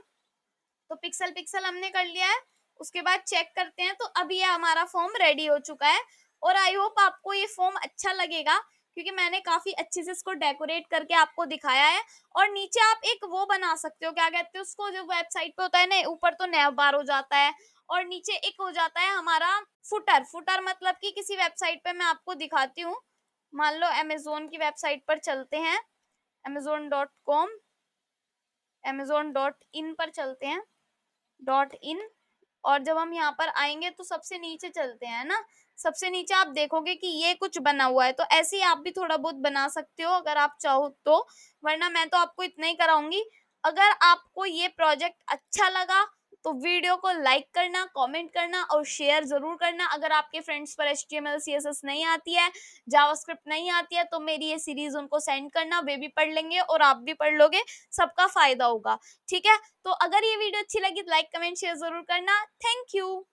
तो पिक्सल पिक्सल हमने कर लिया है, उसके बाद चेक करते हैं, तो अब ये हमारा फॉर्म रेडी हो चुका है, और आई होप आपको ये फॉर्म अच्छा लगेगा, क्योंकि मैंने काफी अच्छे से इसको डेकोरेट करके आपको दिखाया है। और नीचे आप एक वो बना सकते हो, क्या कहते हैं उसको, जो वेबसाइट पे होता है ना, ऊपर तो नैव बार हो जाता है, और नीचे एक हो जाता है हमारा फुटर। फुटर मतलब कि किसी वेबसाइट पे मैं आपको दिखाती हूँ, मान लो अमेजोन की वेबसाइट पर चलते हैं, amazon.com, amazon.in पर चलते हैं, .in, और जब हम यहाँ पर आएंगे तो सबसे नीचे चलते हैं ना, सबसे नीचे आप देखोगे कि ये कुछ बना हुआ है, तो ऐसे ही आप भी थोड़ा बहुत बना सकते हो अगर आप चाहो तो, वरना मैं तो आपको इतना ही कराऊंगी। अगर आपको ये प्रोजेक्ट अच्छा लगा तो वीडियो को लाइक करना, कमेंट करना और शेयर जरूर करना। अगर आपके फ्रेंड्स पर HTML CSS नहीं आती है, जावास्क्रिप्ट नहीं आती है, तो मेरी ये सीरीज उनको सेंड करना, वे भी पढ़ लेंगे और आप भी पढ़ लोगे, सबका फायदा होगा, ठीक है। तो अगर ये वीडियो अच्छी लगी तो लाइक कमेंट शेयर जरूर करना। Thank you.